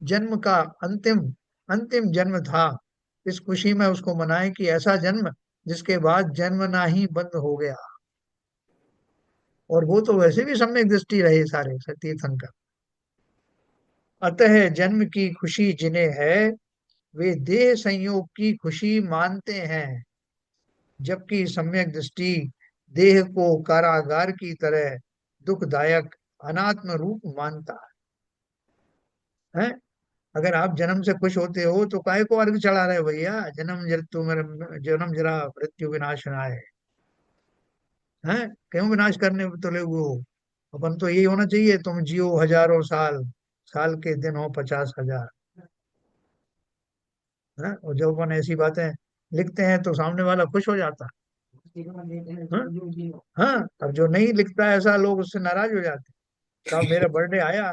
Speaker 1: जन्म का अंतिम अंतिम जन्म था। इस खुशी में उसको मनाएं कि ऐसा जन्म जिसके बाद जन्मना ही बंद हो गया। और वो तो वैसे भी सम्यक दृष्टि रहे सारे तीर्थंकर। अतः जन्म की खुशी जिन्हें है वे देह संयोग की खुशी मानते हैं, जबकि सम्यक दृष्टि देह को कारागार की तरह दुखदायक अनात्म रूप मानता है। अगर आप जन्म से खुश होते हो तो काहे को अर्घ चढ़ा रहे हो भैया? जन्म मृत्यु जन्म जरा मृत्यु विनाश न आए, हैं? क्यों विनाश करने में तुले हुए हो? अपन तो यही होना चाहिए, तुम जियो हजारों साल, साल के दिन हो 50,000, है। और जब अपन ऐसी बातें लिखते हैं तो सामने वाला खुश हो जाता है, हाँ। और जो नहीं लिखता है ऐसा, लोग उससे नाराज हो जाते हैं। कहा मेरा बर्थडे आया,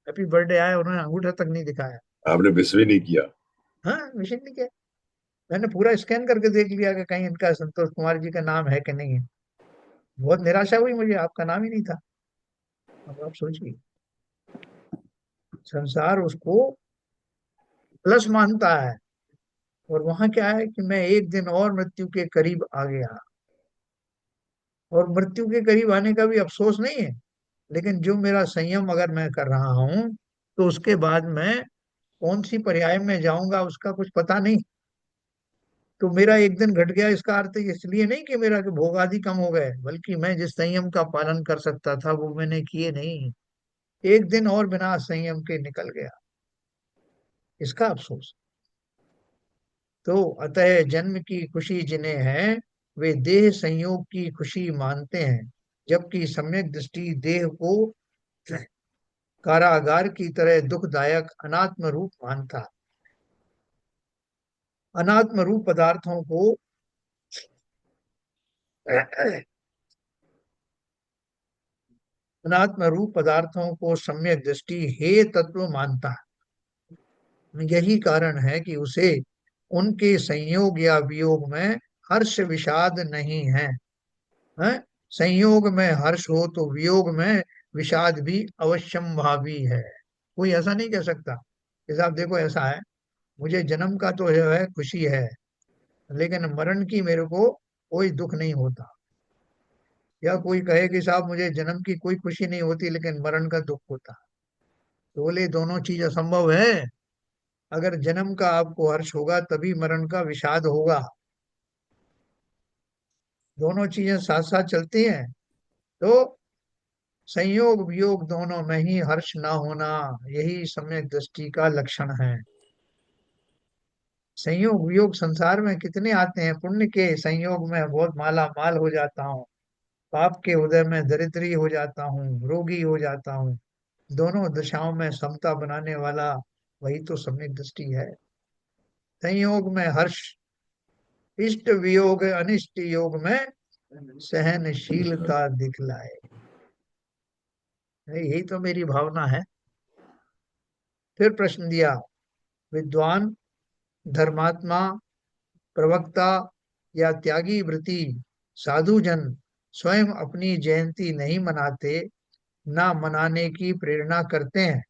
Speaker 1: हैप्पी बर्थडे आया, उन्होंने अंगूठा तक नहीं दिखाया।
Speaker 2: आपने विश भी नहीं किया।
Speaker 1: हाँ, विषय नहीं किया। मैंने पूरा स्कैन करके देख लिया कि कहीं इनका संतोष कुमार जी का नाम है कि नहीं है। बहुत निराशा हुई मुझे, आपका नाम ही नहीं था। अब आप सोचिए, संसार उसको प्लस मानता है, और वहां क्या है कि मैं एक दिन और मृत्यु के करीब आ गया। और मृत्यु के करीब आने का भी अफसोस नहीं है, लेकिन जो मेरा संयम अगर मैं कर रहा हूं, तो उसके बाद मैं कौन सी पर्याय में जाऊंगा उसका कुछ पता नहीं। तो मेरा एक दिन घट गया, इसका अर्थ इसलिए नहीं कि मेरा कि भोग आदि कम हो गए, बल्कि मैं जिस संयम का पालन कर सकता था वो मैंने किए नहीं। एक दिन और बिना संयम के निकल गया, इसका अफसोस। तो अतः जन्म की खुशी जिन्हें है, वे देह संयोग की खुशी मानते हैं, जबकि सम्यक दृष्टि देह को कारागार की तरह दुखदायक अनात्म रूप मानता। अनात्म रूप पदार्थों को अनात्म रूप पदार्थों को सम्यक दृष्टि हे तत्व मानता है। यही कारण है कि उसे उनके संयोग या वियोग में हर्ष विषाद नहीं है, हैं? संयोग में हर्ष हो तो वियोग में विषाद भी अवश्यंभावी है। कोई ऐसा नहीं कह सकता कि साहब देखो ऐसा है, मुझे जन्म का तो जो है खुशी है, लेकिन मरण की मेरे को कोई दुख नहीं होता। या कोई कहे कि साहब मुझे जन्म की कोई खुशी नहीं होती लेकिन मरण का दुख होता। तो बोले दोनों चीज असंभव है। अगर जन्म का आपको हर्ष होगा तभी मरण का विषाद होगा। दोनों चीजें साथ साथ चलती हैं। तो संयोग वियोग दोनों में ही हर्ष ना होना, यही सम्यक दृष्टि का लक्षण है। संयोग वियोग संसार में कितने आते हैं। पुण्य के संयोग में बहुत माला माल हो जाता हूँ, पाप के उदय में दरिद्री हो जाता हूँ, रोगी हो जाता हूँ। दोनों दशाओं में समता बनाने वाला वही तो सम्यक दृष्टि है। संयोग में हर्ष, इष्ट वियोग अनिष्ट योग में सहनशीलता दिखलाए। यही तो मेरी भावना है। फिर प्रश्न दिया, विद्वान, धर्मात्मा, प्रवक्ता या त्यागी वृत्ति साधु जन स्वयं अपनी जयंती नहीं मनाते, ना मनाने की प्रेरणा करते हैं।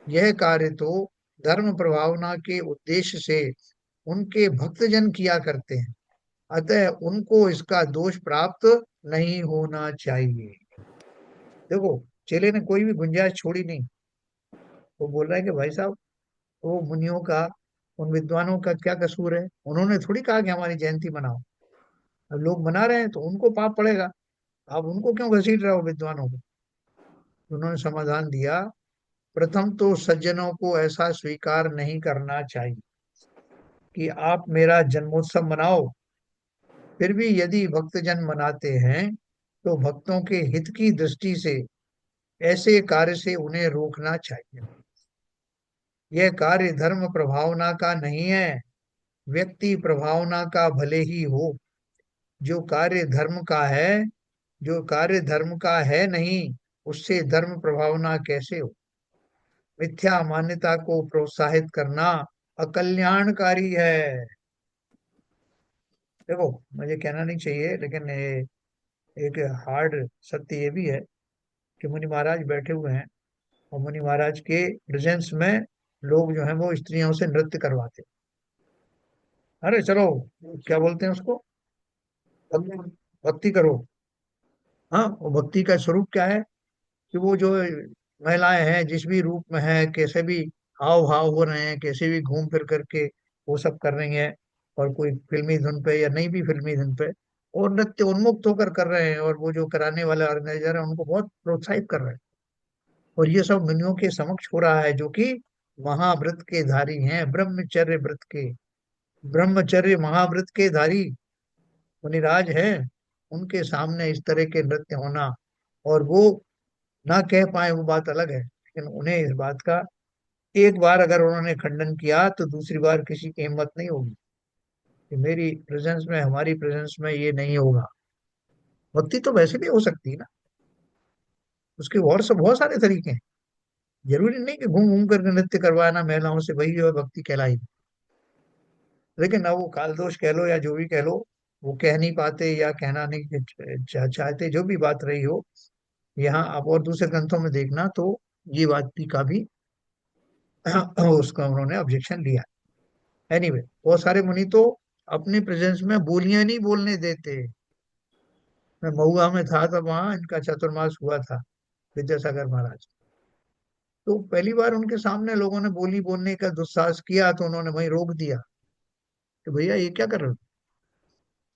Speaker 1: यह कार्य तो धर्म प्रभावना के उद्देश्य से उनके भक्तजन किया करते हैं, अतः उनको इसका दोष प्राप्त नहीं होना चाहिए। देखो, चेले ने कोई भी गुंजाइश छोड़ी नहीं। वो बोल रहा है कि भाई साहब, वो मुनियों का, उन विद्वानों का क्या कसूर है। उन्होंने थोड़ी कहा कि हमारी जयंती मनाओ। अब लोग मना रहे हैं तो उनको पाप पड़ेगा, आप उनको क्यों घसीट रहे हो विद्वानों को। तो उन्होंने समाधान दिया, प्रथम तो सज्जनों को ऐसा स्वीकार नहीं करना चाहिए कि आप मेरा जन्मोत्सव मनाओ। फिर भी यदि भक्तजन मनाते हैं तो भक्तों के हित की दृष्टि से ऐसे कार्य से उन्हें रोकना चाहिए। यह कार्य धर्म प्रभावना का नहीं है, व्यक्ति प्रभावना का भले ही हो। जो कार्य धर्म का है, जो कार्य धर्म का है नहीं, उससे धर्म प्रभावना कैसे हो। मिथ्या मान्यता को प्रोत्साहित करना अकल्याणकारी है। देखो, मुझे कहना नहीं चाहिए लेकिन एक हार्ड सत्य ये भी है कि मुनि महाराज बैठे हुए हैं, और मुनि महाराज के प्रेजेंस में लोग जो है वो स्त्रियों से नृत्य करवाते हैं। अरे चलो, क्या बोलते हैं उसको, भक्ति करो। हाँ, वो भक्ति का स्वरूप क्या है कि वो जो महिलाएं हैं जिस भी रूप में है, कैसे भी हाव भाव हो रहे हैं, कैसे भी घूम फिर करके वो सब कर रही हैं, और कोई फिल्मी धुन पे या नहीं भी फिल्मी धुन पे, और नृत्य उन्मुक्त होकर कर रहे हैं, और वो जो कराने वाले ऑर्गेनाइजर है उनको बहुत प्रोत्साहित कर रहे हैं। और ये सब मुनियों के समक्ष हो रहा है, जो कि महाव्रत के धारी हैं, ब्रह्मचर्य व्रत के, ब्रह्मचर्य महाव्रत के धारी मुनिराज हैं। उनके सामने इस तरह के नृत्य होना, और वो ना कह पाए वो बात अलग है, लेकिन उन्हें इस बात का, एक बार अगर उन्होंने खंडन किया तो दूसरी बार किसी की हिम्मत नहीं होगी कि मेरी प्रेजेंस में, हमारी प्रेजेंस में ये नहीं होगा। भक्ति तो वैसे भी हो सकती है ना, उसके और सब बहुत सारे तरीके हैं। जरूरी नहीं कि घूम घूम करके नृत्य करवाना महिलाओं से वही जो है भक्ति कहलाई। लेकिन अब वो काल दोष कह लो या जो भी कह लो, वो कह नहीं पाते या कहना नहीं चाहते, जो भी बात रही हो। यहाँ आप और दूसरे ग्रंथों में देखना तो ये बात भी का भी उसका उन्होंने ऑब्जेक्शन लिया। एनीवे, बहुत सारे मुनि तो अपने प्रेजेंस में बोलियां नहीं बोलने देते। मैं महुआ में था तब वहां इनका चतुर्मास हुआ था, विद्यासागर महाराज। तो पहली बार उनके सामने लोगों ने बोली बोलने का दुस्साहस किया तो उन्होंने वहीं रोक दिया कि भैया ये क्या कर रहे हो,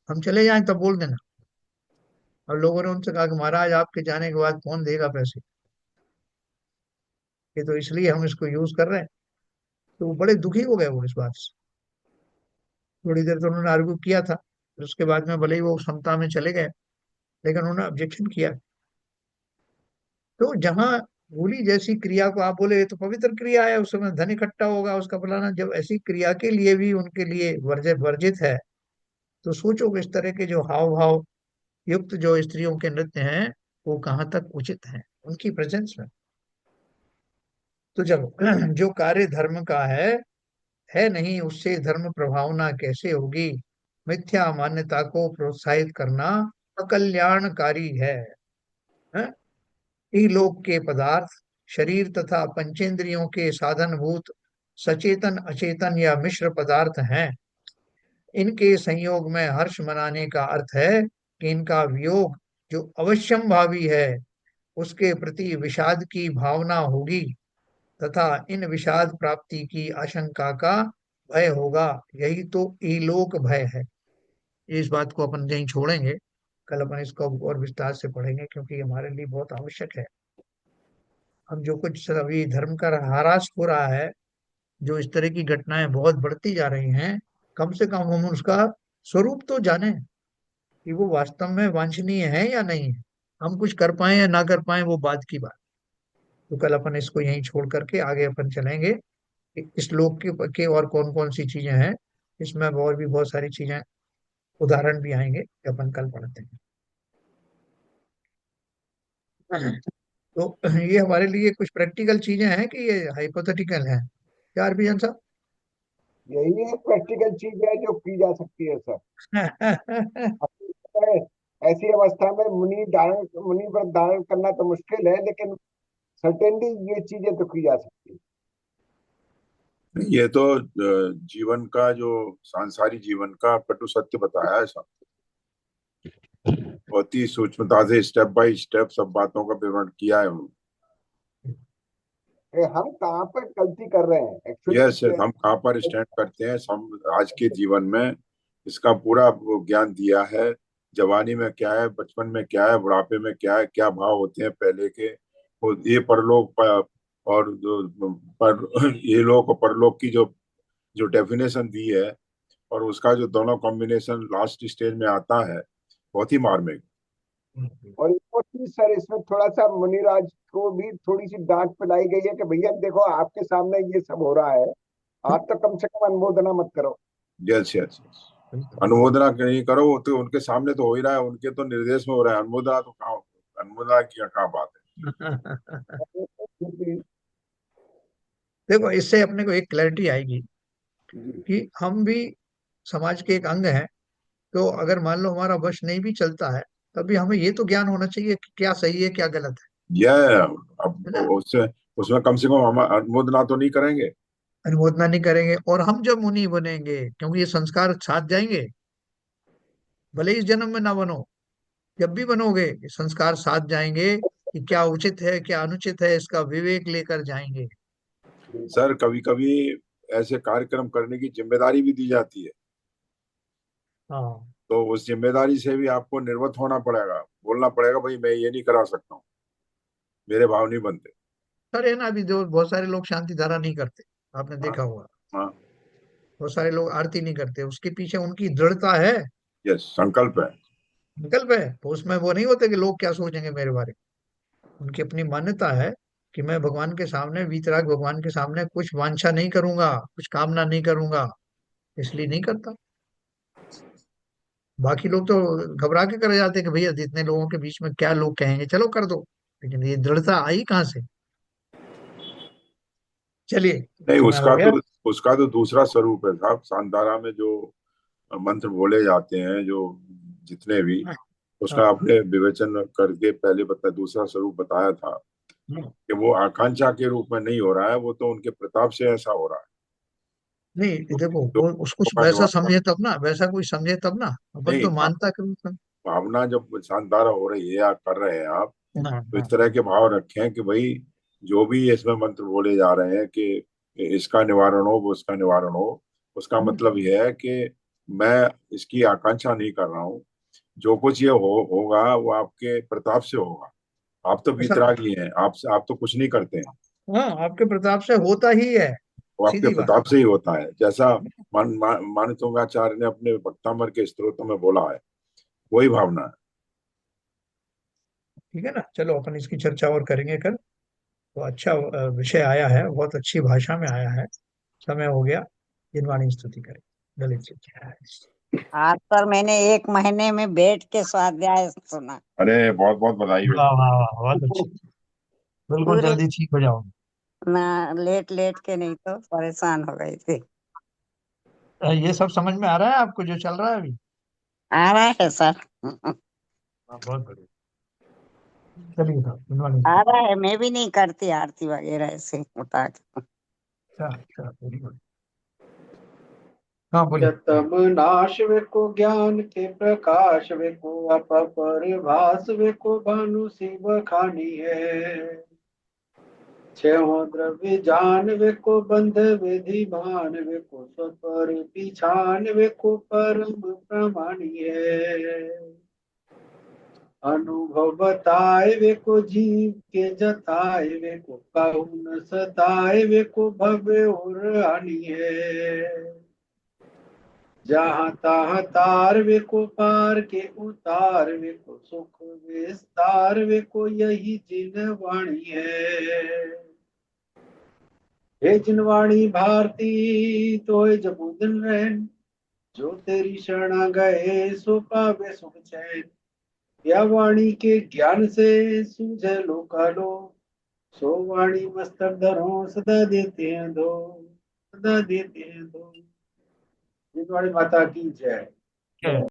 Speaker 1: हम चले जाएं तब बोल देना। और लोगों ने उनसे कहा कि महाराज आपके जाने के बाद कौन देगा पैसे, ये तो इसलिए हम इसको यूज कर रहे हैं। तो वो बड़े दुखी हो गए वो इस बात से। थोड़ी देर तो उन्होंने आर्ग्यू किया था, फिर उसके बाद में भले ही वो समता में चले गए, लेकिन उन्होंने ऑब्जेक्शन किया। तो जहां भूली जैसी क्रिया को आप बोले ये तो पवित्र क्रिया है, उस समय धन इकट्ठा होगा उसका फलाना, जब ऐसी क्रिया के लिए भी उनके लिए वर्जित है, तो सोचो कि इस तरह के जो हाव भाव युक्त जो स्त्रियों के नृत्य हैं वो कहाँ तक उचित हैं उनकी प्रेजेंस में। तो चलो जो कार्य धर्म का है नहीं, उससे धर्म प्रभावना कैसे होगी। मिथ्या मान्यता को प्रोत्साहित करना अकल्याणकारी है? इहलोक के पदार्थ शरीर तथा पंचेंद्रियों के साधनभूत सचेतन अचेतन या मिश्र पदार्थ हैं। इनके संयोग में हर्ष मनाने का अर्थ है कि इनका वियोग जो अवश्यम भावी है उसके प्रति विषाद की भावना होगी तथा इन विषाद प्राप्ति की आशंका का भय होगा। यही तो इलोक भय है। इस बात को अपन यहीं छोड़ेंगे, कल अपन इसको और विस्तार से पढ़ेंगे क्योंकि ये हमारे लिए बहुत आवश्यक है। हम जो कुछ अभी धर्म का ह्रास हो रहा है, जो इस तरह की घटनाएं बहुत बढ़ती जा रही हैं, कम से कम हम उसका स्वरूप तो जाने कि वो वास्तव में वांछनीय है या नहीं है। हम कुछ कर पाए या ना कर पाए वो बात की बात। तो कल अपन इसको यहीं छोड़ करके आगे अपन चलेंगे कि इस श्लोक के और कौन कौन सी चीजें हैं, इसमें और भी बहुत सारी चीजें, उदाहरण भी आएंगे कि अपन कल पढ़ते हैं। तो ये हमारे लिए कुछ प्रैक्टिकल चीजें हैं कि ये हाइपोथेटिकल हैं, क्या हरभजन
Speaker 5: यही एक प्रैक्टिकल चीज है जो की जा सकती है सर।
Speaker 1: साहब?
Speaker 5: ऐसी अवस्था में मुनि व्रत धारण करना तो मुश्किल है, लेकिन सर्टेनली ये चीजें तो की जा सकती है।
Speaker 2: ये तो जीवन का जो सांसारिक जीवन का कटु सत्य बताया है सब, बहुत ही सूक्ष्मता से स्टेप बाय स्टेप सब बातों का विवरण किया है उन्होंने।
Speaker 5: हम कहाँ पर गलती कर रहे हैं
Speaker 2: यस,
Speaker 5: एक्चुअली।
Speaker 2: हम कहाँ पर स्टैंड करते हैं, हम आज के जीवन में इसका पूरा वो ज्ञान दिया है। जवानी में क्या है, बचपन में क्या है, बुढ़ापे में क्या है, क्या भाव होते हैं पहले के, और ये परलोक और ये लोक और परलोक की जो जो डेफिनेशन दी है, और उसका जो दोनों कॉम्बिनेशन लास्ट स्टेज में आता है, बहुत ही मार्मिक।
Speaker 5: और एक और चीज सर, इसमें थोड़ा सा मुनिराज को भी थोड़ी सी डांट पिलाई गई है कि भैया देखो आपके सामने ये सब हो रहा है, आप तो कम से कम अनुमोदना मत करो।
Speaker 2: यस यस यस, अनुमोदना नहीं करो, वो तो उनके सामने तो हो ही रहा है, उनके तो निर्देश में हो रहा है। अनुमोदना तो कहाँ, अनुमोदना की क्या बात है।
Speaker 1: देखो, इससे अपने को एक क्लैरिटी आएगी कि हम भी समाज के एक अंग हैं। तो अगर मान लो हमारा वश नहीं भी चलता है, तभी हमें ये तो ज्ञान होना चाहिए कि क्या सही है क्या गलत
Speaker 2: यह
Speaker 1: है
Speaker 2: अब
Speaker 1: ना।
Speaker 2: उससे उसमें कम से कम हम अनुमोदना तो नहीं करेंगे।
Speaker 1: अनुमोदना नहीं करेंगे, और हम जब मुनि बनेंगे, क्योंकि ये संस्कार साथ जाएंगे, भले ही इस जन्म में ना बनो, जब भी बनोगे ये संस्कार साथ जाएंगे कि क्या उचित है क्या अनुचित है, इसका विवेक लेकर जाएंगे।
Speaker 2: सर कभी कभी ऐसे कार्यक्रम करने की जिम्मेदारी भी दी जाती है,
Speaker 1: हाँ
Speaker 2: तो उस जिम्मेदारी से भी आपको निर्वत होना पड़ेगा, बोलना पड़ेगा भाई मैं ये नहीं करा सकता हूँ, मेरे भाव नहीं बनते।
Speaker 1: सर है ना, अभी जो बहुत सारे लोग शांति धारा नहीं करते, आपने
Speaker 2: हाँ
Speaker 1: देखा होगा।
Speaker 2: हाँ,
Speaker 1: बहुत सारे लोग आरती नहीं करते, उसके पीछे उनकी दृढ़ता है,
Speaker 2: यस, संकल्प है।
Speaker 1: संकल्प है। तो उसमें वो नहीं होते कि लोग क्या सोचेंगे मेरे बारे में। उनकी अपनी मान्यता है कि मैं भगवान के सामने, वीतराग भगवान के सामने कुछ वांछा नहीं करूंगा, कुछ कामना नहीं करूंगा, इसलिए नहीं करता। बाकी लोग तो घबरा के कर जाते हैं कि भैया जितने लोगों के बीच में क्या लोग कहेंगे, चलो कर दो। लेकिन ये दृढ़ता आई कहाँ से? चलिए,
Speaker 2: नहीं,
Speaker 1: समय हो गया।
Speaker 2: उसका तो दूसरा स्वरूप है साहब। शांतारा में जो मंत्र बोले जाते हैं, जो जितने भी,
Speaker 1: हाँ,
Speaker 2: उसका
Speaker 1: हाँ,
Speaker 2: आपने विवेचन करके पहले दूसरा स्वरूप बताया था
Speaker 1: हाँ।
Speaker 2: कि वो आकांक्षा के रूप में नहीं हो रहा है, वो तो उनके प्रताप से ऐसा हो रहा है।
Speaker 1: नहीं,
Speaker 2: तो
Speaker 1: देखो वो उसको
Speaker 2: लोगों का
Speaker 1: वैसा
Speaker 2: निवारण,
Speaker 1: समझे तब ना, वैसा कोई समझे तब ना, अपन
Speaker 2: नहीं
Speaker 1: तो मानता के रूप में।
Speaker 2: भावना जब शानदार हो रही है या कर रहे हैं आप,
Speaker 1: हाँ,
Speaker 2: तो इस
Speaker 1: हाँ।
Speaker 2: तरह के भाव रखें कि भाई जो भी इसमें मंत्र बोले जा रहे हैं कि इसका निवारण हो, वो उसका निवारण हो, उसका मतलब यह है कि मैं इसकी आकांक्षा नहीं कर रहा हूँ। जो कुछ ये होगा वो आपके प्रताप से होगा। आप तो
Speaker 1: ऐसा,
Speaker 2: वीतरागी हैं, आप तो कुछ नहीं करते हैं।
Speaker 1: हाँ, आपके प्रताप से होता ही है।
Speaker 2: वो आपके
Speaker 1: सीधी बात।
Speaker 2: प्रताप से ही होता है, जैसा मानतोंगाचार्य ने अपने वक्तामर के स्तोत्र में बोला है, वही भावना है।
Speaker 1: ठीक है ना, चलो अपन इसकी चर्चा और करेंगे कल। तो अच्छा विषय आया है, बहुत अच्छी भाषा में आया है। समय हो गया, जिनवाणी स्तुति करें। ललित जी की है।
Speaker 6: आज पर मैंने 1 महीने में बैठ के स्वाध्याय सुना।
Speaker 2: अरे बहुत बहुत बधाई हो।
Speaker 1: वाह वाह वाह, बहुत अच्छी। बिल्कुल
Speaker 6: पूरे
Speaker 1: जल्दी ठीक हो जाओ।
Speaker 6: ना, लेट लेट के नहीं तो परेशान हो गई थी।
Speaker 1: ये सब समझ में आ रहा है आपको जो चल रहा है अभी?
Speaker 6: आ रहा है सर।
Speaker 1: हाँ, बहुत बढ़िया। चलिए साहब, जिनवाणी
Speaker 6: आ
Speaker 1: स्तुति।
Speaker 6: रहा है, मैं भी नहीं करती आरती वगैरह ऐसे उठा के।
Speaker 1: अच्छा अच्छा, वेरी गुड। हाँ बोलिए।
Speaker 3: तम नाश वेको ज्ञान के प्रकाश वेको अपरिभाष वेको भानु शिव खानी है। छो द्रव्य जान वेको बंध विधि भान वेको स्वपर पिछान वेको परम प्रमाणी है। अनुभव बताए वेको जीव के जताए वेको कहु न सताए वेको भव्य और हानि है। जहाँ तहाँ तार वे को पार के उतार वे को सुख विस्तार वे को यही जिन वाणी है। हे जिन वाणी भारती तो जबुदन रहन, जो तेरी शरणा गए सो पावे सुख चैन। या वाणी के ज्ञान से सूझे लोकालो, सो वाणी मस्तक धरो सदा देते हैं दो, सदा देते हैं दो। जिन वाणी माता की जय।